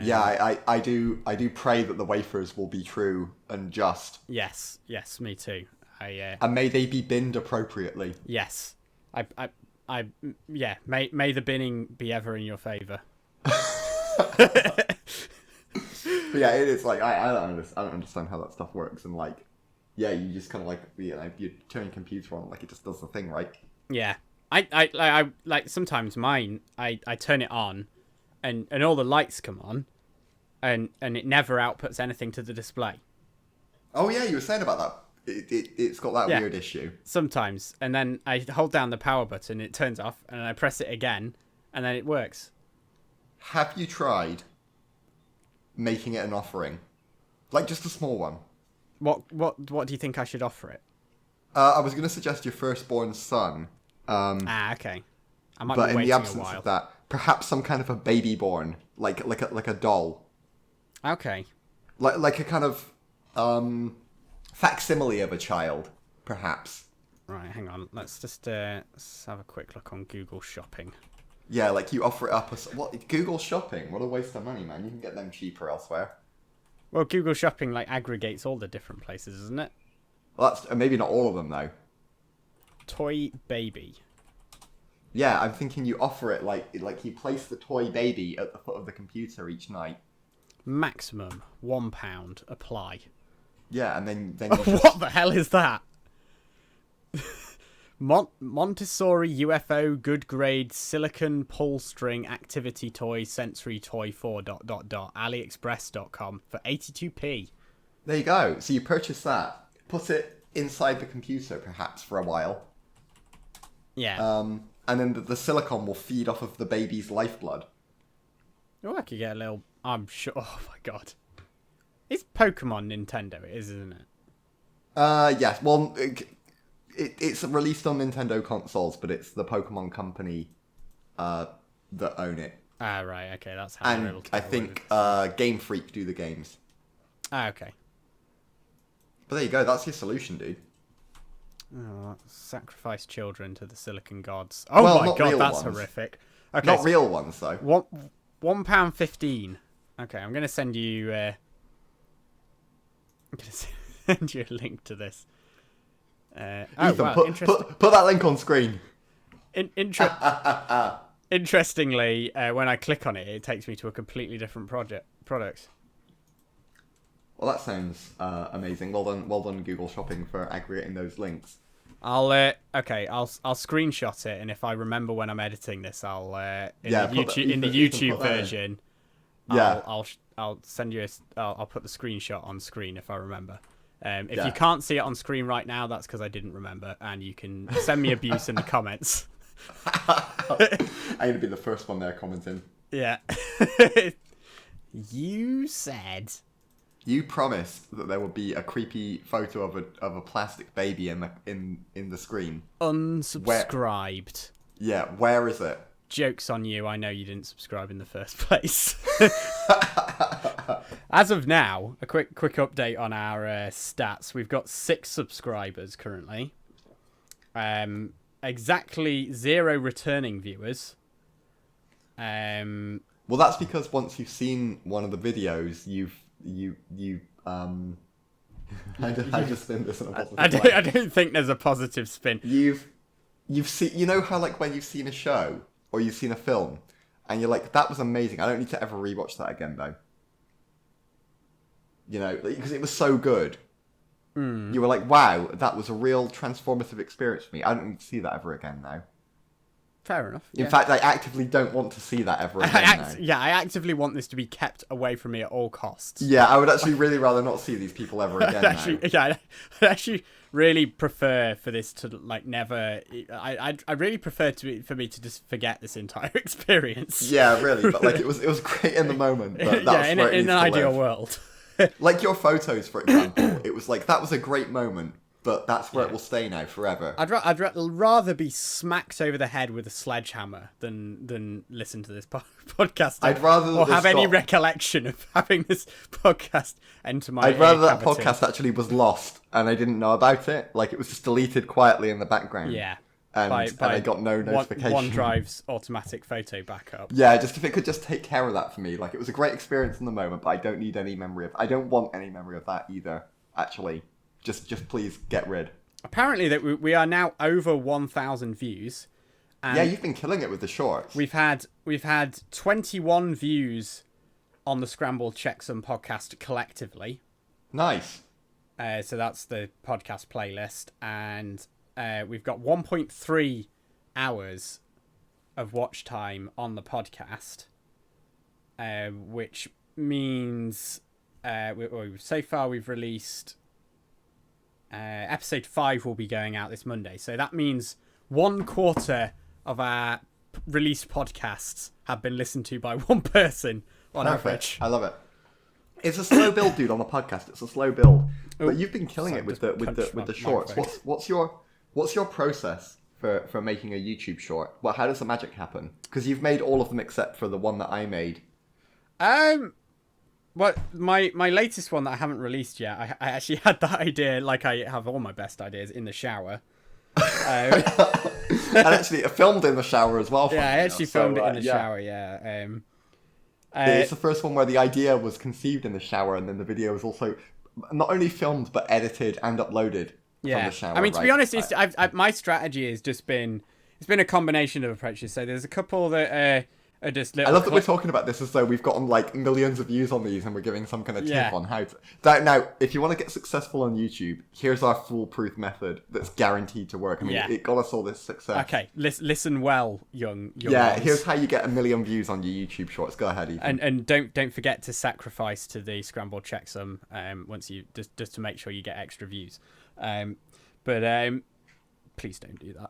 Yeah, I do pray that the wafers will be true and just. Yes, me too. And may they be binned appropriately. Yes, May the binning be ever in your favour. But yeah, it is like I don't understand how that stuff works, and like, yeah, you just kind of like, you know, you turn your computer on, like it just does the thing, right? Yeah, I like sometimes mine. I turn it on, and all the lights come on, and it never outputs anything to the display. Oh yeah, you were saying about that. It's got that weird issue sometimes, and then I hold down the power button, it turns off, and I press it again, and then it works. Have you tried making it an offering, like just a small one? What do you think I should offer it? I was going to suggest your firstborn son. Okay. I might but be in waiting the absence a while. of that, perhaps some kind of a baby born, like a doll. Okay. Like a kind of facsimile of a child, perhaps. Right, hang on. Let's just let's have a quick look on Google Shopping. Yeah, like you offer it up Google Shopping? What a waste of money, man. You can get them cheaper elsewhere. Well, Google Shopping like aggregates all the different places, isn't it? Well, that's maybe not all of them though. Toy baby. Yeah, I'm thinking you offer it like you place the toy baby at the foot of the computer each night. Maximum £1. Apply. Yeah, and then you what the hell is that? Montessori UFO good grade silicon pull string activity toy sensory toy 4 ... aliexpress.com for 82p. There you go. So you purchase that, put it inside the computer perhaps for a while. Yeah. And then the silicon will feed off of the baby's lifeblood. Oh, I could get a little... I'm sure... Oh, my God. It's Pokemon Nintendo, it is, isn't it? Yes. Well, it's released on Nintendo consoles, but it's the Pokemon company that own it. Ah, right. Okay, that's how... And I think Game Freak do the games. Ah, okay. But there you go. That's your solution, dude. Oh, sacrifice children to the silicon gods. Oh, well, my God, that's ones. horrific. Okay, not real ones, though. £1.15. Okay, I'm going to send you... I'm going to send you a link to this. Ethan, put that link on screen. Interestingly, when I click on it, it takes me to a completely different product. Well, that sounds amazing. Well done, Google Shopping, for aggregating those links. I'll screenshot it, and if I remember when I'm editing this, I'll in the YouTube version. Yeah. I'll send you I'll put the screenshot on screen if I remember. If you can't see it on screen right now, that's because I didn't remember, and you can send me abuse in the comments. I'm gonna be the first one there commenting. Yeah. You said. You promised that there would be a creepy photo of a plastic baby in the screen. Unsubscribed. Where is it? Joke's on you. I know you didn't subscribe in the first place. As of now, a quick update on our stats. We've got 6 subscribers currently. Exactly 0 returning viewers. Well, that's because once you've seen one of the videos, you I just spin this in a positive way. I don't think there's a positive spin. You've seen, you know how like when you've seen a show or you've seen a film and you're like, that was amazing. I don't need to ever rewatch that again though. You know, because it was so good. You were like, wow, that was a real transformative experience for me. I don't need to see that ever again now. Fair enough. In fact, I actively don't want to see that ever again now. Yeah, I actively want this to be kept away from me at all costs. Yeah, I would actually really rather not see these people ever again now. Yeah, I actually really prefer for this to like never... I really prefer for me to just forget this entire experience. Yeah, really, but like it was great in the moment. But that's in an ideal world. Like your photos, for example, it was like, that was a great moment. But that's where it will stay now forever. I'd rather be smacked over the head with a sledgehammer than listen to this podcast. I'd rather or have any recollection of having this podcast enter my. I'd rather that podcast actually was lost and I didn't know about it. Like it was just deleted quietly in the background. Yeah. And I got no notification. OneDrive's automatic photo backup. Yeah, just if it could just take care of that for me. Like it was a great experience in the moment, but I don't need any memory of. I don't want any memory of that either. Actually. Just please get rid. Apparently that we are now over 1,000 views. And yeah, you've been killing it with the shorts. We've had 21 views on the Scrambled Checksum podcast collectively. Nice. So that's the podcast playlist, and we've got 1.3 hours of watch time on the podcast, which means so far we've released. Episode 5 will be going out this Monday, so that means 1/4 of our released podcasts have been listened to by one person on average. I love it. It's a slow build, dude. On the podcast, it's a slow build, but you've been killing it with the shorts. What's your process for making a YouTube short? Well, how does the magic happen? Because you've made all of them except for the one that I made. Well, my latest one that I haven't released yet, I actually had that idea, like I have all my best ideas, in the shower. And actually, it filmed in the shower as well. Yeah, I actually filmed it in the shower, yeah. It's the first one where the idea was conceived in the shower, and then the video was also not only filmed, but edited and uploaded from the shower. I mean, to be honest, my strategy has just been... It's been a combination of approaches. So there's a couple that... Just I love that we're talking about this as though we've gotten like millions of views on these and we're giving some kind of tip on how to... Now, if you want to get successful on YouTube, here's our foolproof method that's guaranteed to work. I mean, it got us all this success. Okay, listen well, young ones. Here's how you get 1 million views on your YouTube shorts. Go ahead, Ethan. And don't forget to sacrifice to the scrambled checksum once you just to make sure you get extra views. But please don't do that.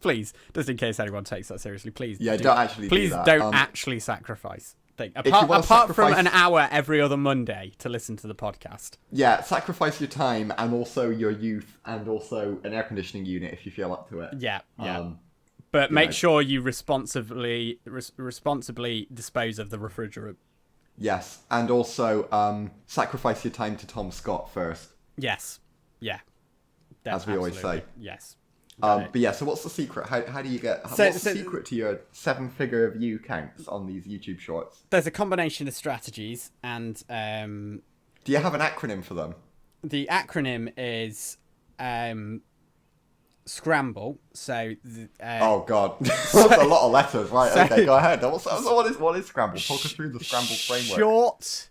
Please, just in case anyone takes that seriously, please. Yeah, don't actually do that. Please don't actually sacrifice. Apart from an hour every other Monday to listen to the podcast. Yeah, sacrifice your time and also your youth and also an air conditioning unit if you feel up to it. Yeah. But make sure you responsibly dispose of the refrigerant. Yes, and also sacrifice your time to Tom Scott first. Yes. Yeah. As we always say. Yes. But yeah, so what's the secret? How do you get... what's the secret to your 7-figure view counts on these YouTube shorts? There's a combination of strategies and... do you have an acronym for them? The acronym is Scramble. So... oh, God. That's a lot of letters. Right, okay, go ahead. What is Scramble? Talk us through the Scramble framework. Short...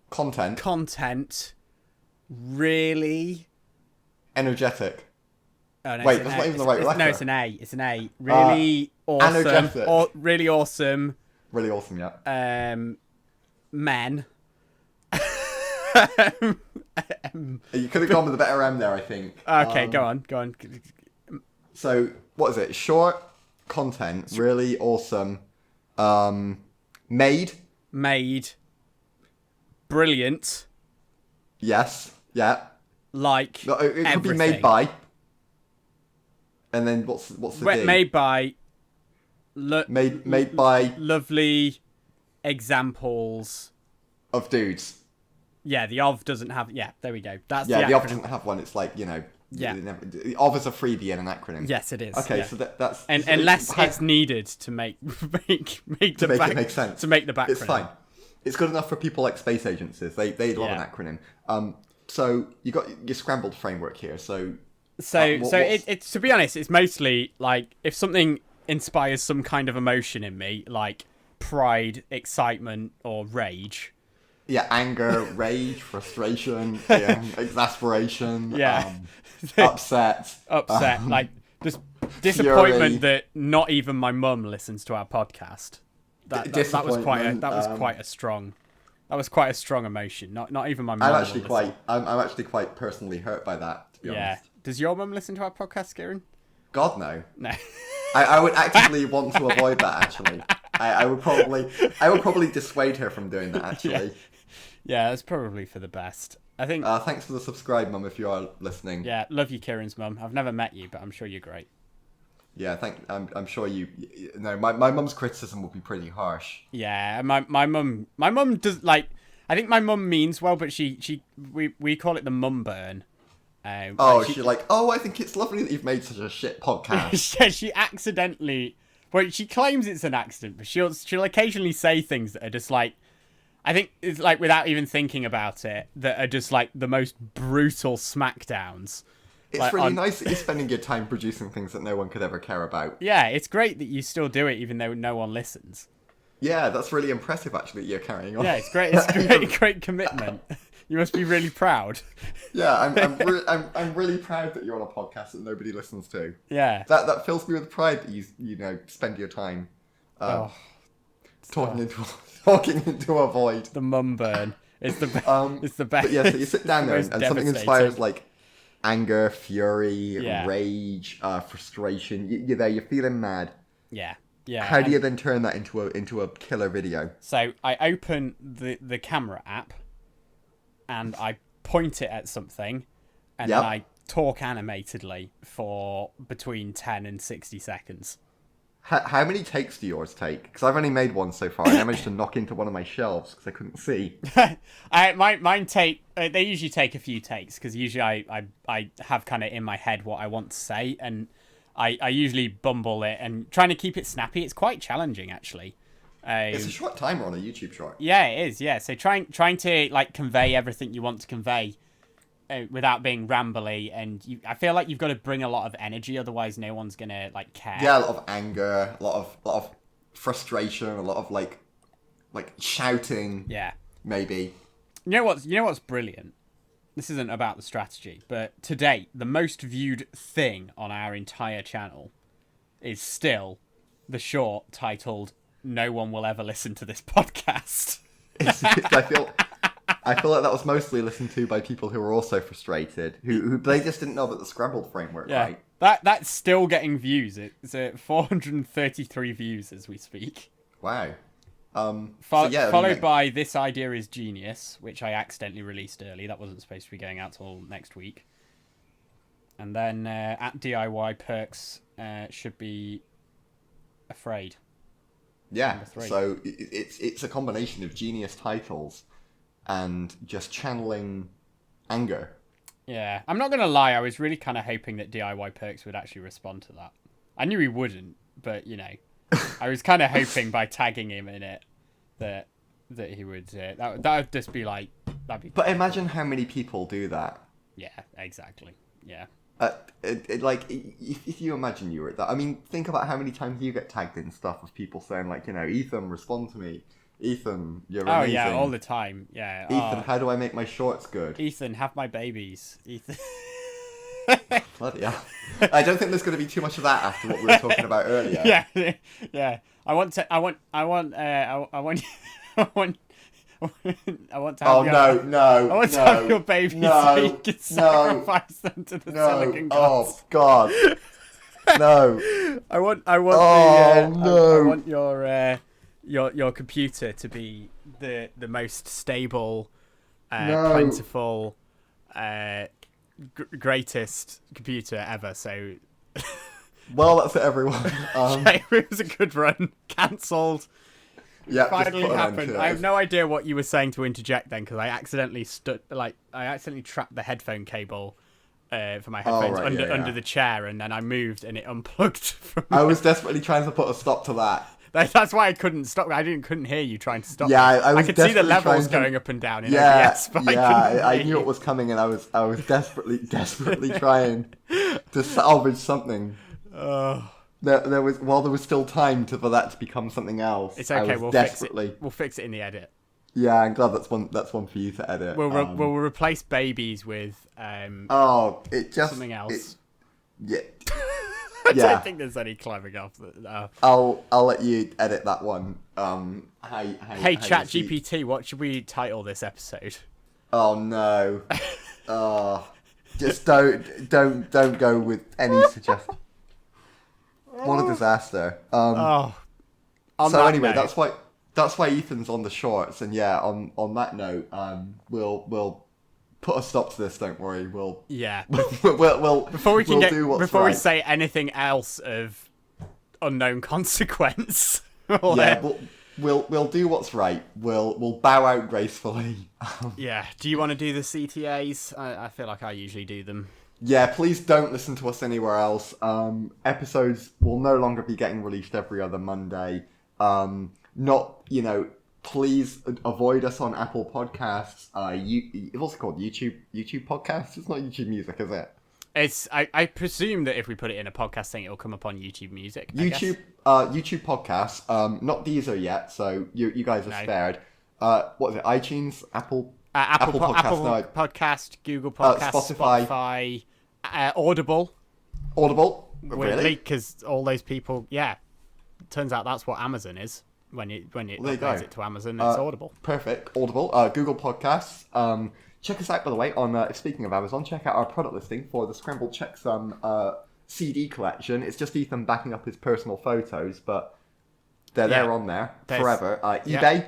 Content. Really... energetic. Oh, no, wait, that's not even the right letter. No, it's an A. It's an A. Really awesome. Energetic. Really awesome. Really awesome, yeah. Men. You could have gone with a better M there, I think. Okay, go on. So, what is it? Short, content, really awesome. Made. Brilliant. Yes, yeah. Like no, it could be made by. And then what's the D? Made by. Made by lovely examples of dudes. Yeah, the of doesn't have. Yeah, there we go. That's the of doesn't have one. It's like Yeah. Of is a freebie in an acronym. Yes, it is. Okay, so that's unless it's needed to make it make sense to make the background. It's fine. It's good enough for people like space agencies. They love an acronym. So you got your scrambled framework here. So it's to be honest, it's mostly like if something inspires some kind of emotion in me, like pride, excitement, or rage. Yeah, anger, rage, frustration, exasperation, upset, like just disappointment that not even my mum listens to our podcast. That was quite a strong emotion. Not even my mum. I'm actually quite personally hurt by that, to be honest. Does your mum listen to our podcast, Kieran? God, no. No. I would actively want to avoid that, actually. I would probably dissuade her from doing that, actually. Yeah, that's probably for the best. I think. Thanks for the subscribe, mum, if you are listening. Yeah, love you, Kieran's mum. I've never met you, but I'm sure you're great. Yeah, I'm sure you. No, my mum's criticism will be pretty harsh. Yeah, my mum does like. I think my mum means well, but we call it the mum burn. I think it's lovely that you've made such a shit podcast. She accidentally. Well, she claims it's an accident, but she'll occasionally say things that are just like. I think it's like without even thinking about it, that are just like the most brutal smackdowns. It's like, really nice that you're spending your time producing things that no one could ever care about. Yeah, it's great that you still do it even though no one listens. Yeah, that's really impressive actually that you're carrying on. Yeah, it's great. It's great commitment. You must be really proud. Yeah, I'm really proud that you're on a podcast that nobody listens to. Yeah. That fills me with pride that you spend your time talking into a void. The mum burn. It's the best. But yeah, so you sit down there and something inspires like anger, fury, rage, frustration. You're there. You're feeling mad. Yeah. How do you then turn that into a killer video? So I open the camera app, and I point it at something, and then I talk animatedly for between 10 and 60 seconds. How many takes do yours take? Because I've only made one so far, and I managed to knock into one of my shelves because I couldn't see. Mine take. They usually take a few takes because usually I have kind of in my head what I want to say, and I usually bumble it and trying to keep it snappy. It's quite challenging actually. It's a short timer on a YouTube short. Yeah, it is. Yeah, so trying to like convey everything you want to convey without being rambly, and I feel like you've got to bring a lot of energy, otherwise no one's gonna like care. Yeah, a lot of anger, a lot of frustration, a lot of like shouting. Yeah, maybe. You know what's brilliant? This isn't about the strategy, but to date, the most viewed thing on our entire channel is still the short titled "No one will ever listen to this podcast." I feel like that was mostly listened to by people who were also frustrated, who they just didn't know about the Scrambled framework, right? That's still getting views. It's at 433 views as we speak. Wow. Followed by This Idea is Genius, which I accidentally released early. That wasn't supposed to be going out till next week. And then at DIY Perks should be Afraid. Yeah, so it's a combination of genius titles and just channeling anger. Yeah, I'm not going to lie, I was really kind of hoping that DIY Perks would actually respond to that. I knew he wouldn't, but, you know, I was kind of hoping by tagging him in it that he would... that would just be like... But imagine how many people do that. Yeah, exactly. Yeah. If you imagine you were at that... I mean, think about how many times you get tagged in stuff of people saying, like, you know, Ethan, respond to me. Ethan, you're amazing. Oh, yeah, all the time. Yeah. Ethan, how do I make my shorts good? Ethan, have my babies. Ethan... Bloody hell. I don't think there's going to be too much of that after what we were talking about earlier. Yeah. I want to have to have your babies so you can sacrifice them to the silicon gods. Oh God. No. I want your computer to be the most stable, plentiful, greatest computer ever. So. Well, that's it, everyone. It was a good run. Cancelled. Yeah, finally happened. I have no idea what you were saying to interject then, because I accidentally trapped the headphone cable for my headphones under the chair, and then I moved and it unplugged from. I was desperately trying to put a stop to that. That's why I couldn't stop. I couldn't hear you trying to stop. Yeah, I could see the levels going up and down in OBS, but I knew it was coming, and I was desperately trying to salvage something. There was still time for that to become something else. It's okay. We'll fix it. We'll fix it in the edit. Yeah, I'm glad that's one for you to edit. We'll replace babies with something else. Yeah. I don't think there's any climbing up. I'll let you edit that one. Hey, ChatGPT, what should we title this episode? Oh no. Just don't go with any suggestion. What a disaster. So anyway, that's why Ethan's on the shorts, and yeah, on that note, we'll put a stop to this. Don't worry. We'll before we say anything else of unknown consequence. We'll do what's right. We'll bow out gracefully. Yeah. Do you want to do the CTAs? I feel like I usually do them. Yeah, please don't listen to us anywhere else. Episodes will no longer be getting released every other Monday. Please avoid us on Apple Podcasts. It's also called YouTube Podcasts. It's not YouTube Music, is it? It's. I presume that if we put it in a podcast thing, it'll come up on YouTube Music. YouTube Podcasts. Not Deezer yet, so you guys are spared. What is it? iTunes, Apple Podcast, Google Podcast, Spotify, Audible. Really? Because all those people, turns out that's what Amazon is. When it uploads it to Amazon, it's Audible. Perfect. Audible. Google Podcasts. Check us out, by the way, on speaking of Amazon, check out our product listing for the Scrambled Checksum CD collection. It's just Ethan backing up his personal photos, but they're on there forever. eBay.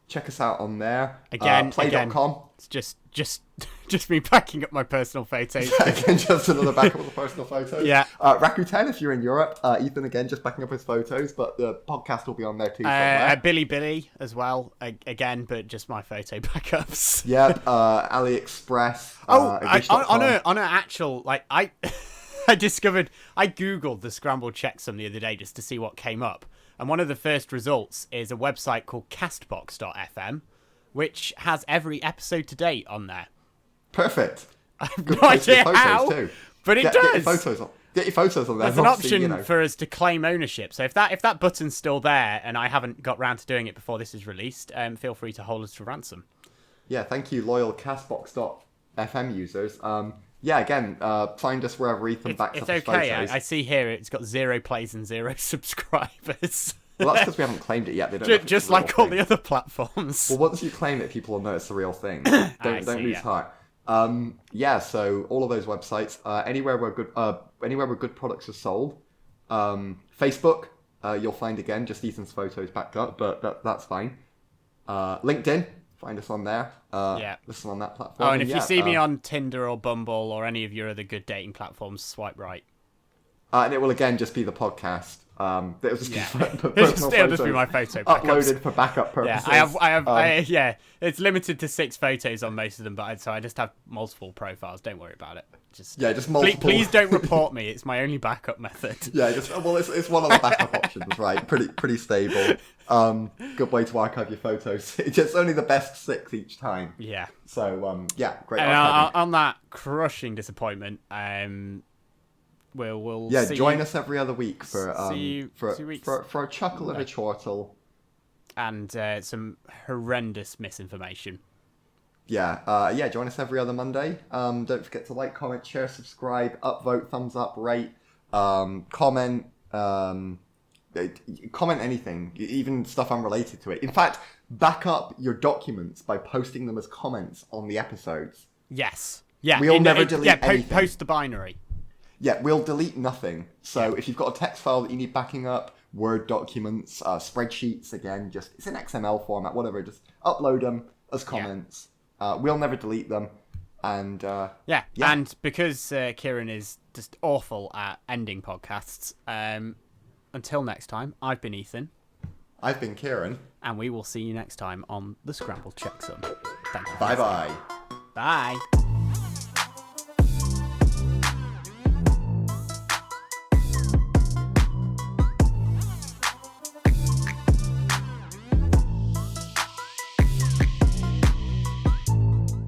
Check us out on there. Play.com. It's just me backing up my personal photos. Again, just another backup of the personal photos. Yeah. Rakuten, if you're in Europe. Ethan, again, just backing up his photos, but the podcast will be on there too. Billy as well, again, but just my photo backups. Yep. AliExpress. On an actual, like, I Googled the Scrambled Checksum the other day just to see what came up. And one of the first results is a website called castbox.fm, which has every episode to date on there. Perfect. I have Good no place for your idea how, too. but it Get does. Get your photos on there. There's an option for us to claim ownership. So if that button's still there and I haven't got round to doing it before this is released, feel free to hold us to ransom. Yeah, thank you, loyal Castbox.fm users. Again, find us wherever Ethan backs up his okay. photos. I see here it's got 0 plays and 0 subscribers. Well, that's because we haven't claimed it yet. They don't Just like all the other platforms. Well, once you claim it, people will know it's the real thing. Don't lose heart. So all of those websites, anywhere where good products are sold. Facebook, you'll find again just Ethan's photos backed up, but that's fine. LinkedIn, find us on there. Listen on that platform. Oh, and if you see me on Tinder or Bumble or any of your other good dating platforms, swipe right. And it will again just be the podcast. It'll just be my photo uploaded for backup purposes. Yeah, it's limited to 6 photos on most of them, but I just have multiple profiles. Don't worry about it. Just multiple. Please don't report me. It's my only backup method. Yeah, it's one of the backup options, right? Pretty stable. Good way to archive your photos. It's just only the best 6 each time. Yeah. So great. And on that crushing disappointment, we'll join us every other week for a chuckle and a chortle and some horrendous misinformation. Join us every other Monday. Don't forget to like, comment, share, subscribe, upvote, thumbs up, rate, comment anything, even stuff unrelated to it. In fact, back up your documents by posting them as comments on the episodes. Yes. Yeah. We'll never delete anything. Post the binary. Yeah, we'll delete nothing. So if you've got a text file that you need backing up, Word documents, spreadsheets, again, it's an XML format, whatever, just upload them as comments. We'll never delete them. And and because Kieran is just awful at ending podcasts, until next time, I've been Ethan. I've been Kieran. And we will see you next time on The Scrambled Checksum. Thank you. Bye-bye. Bye.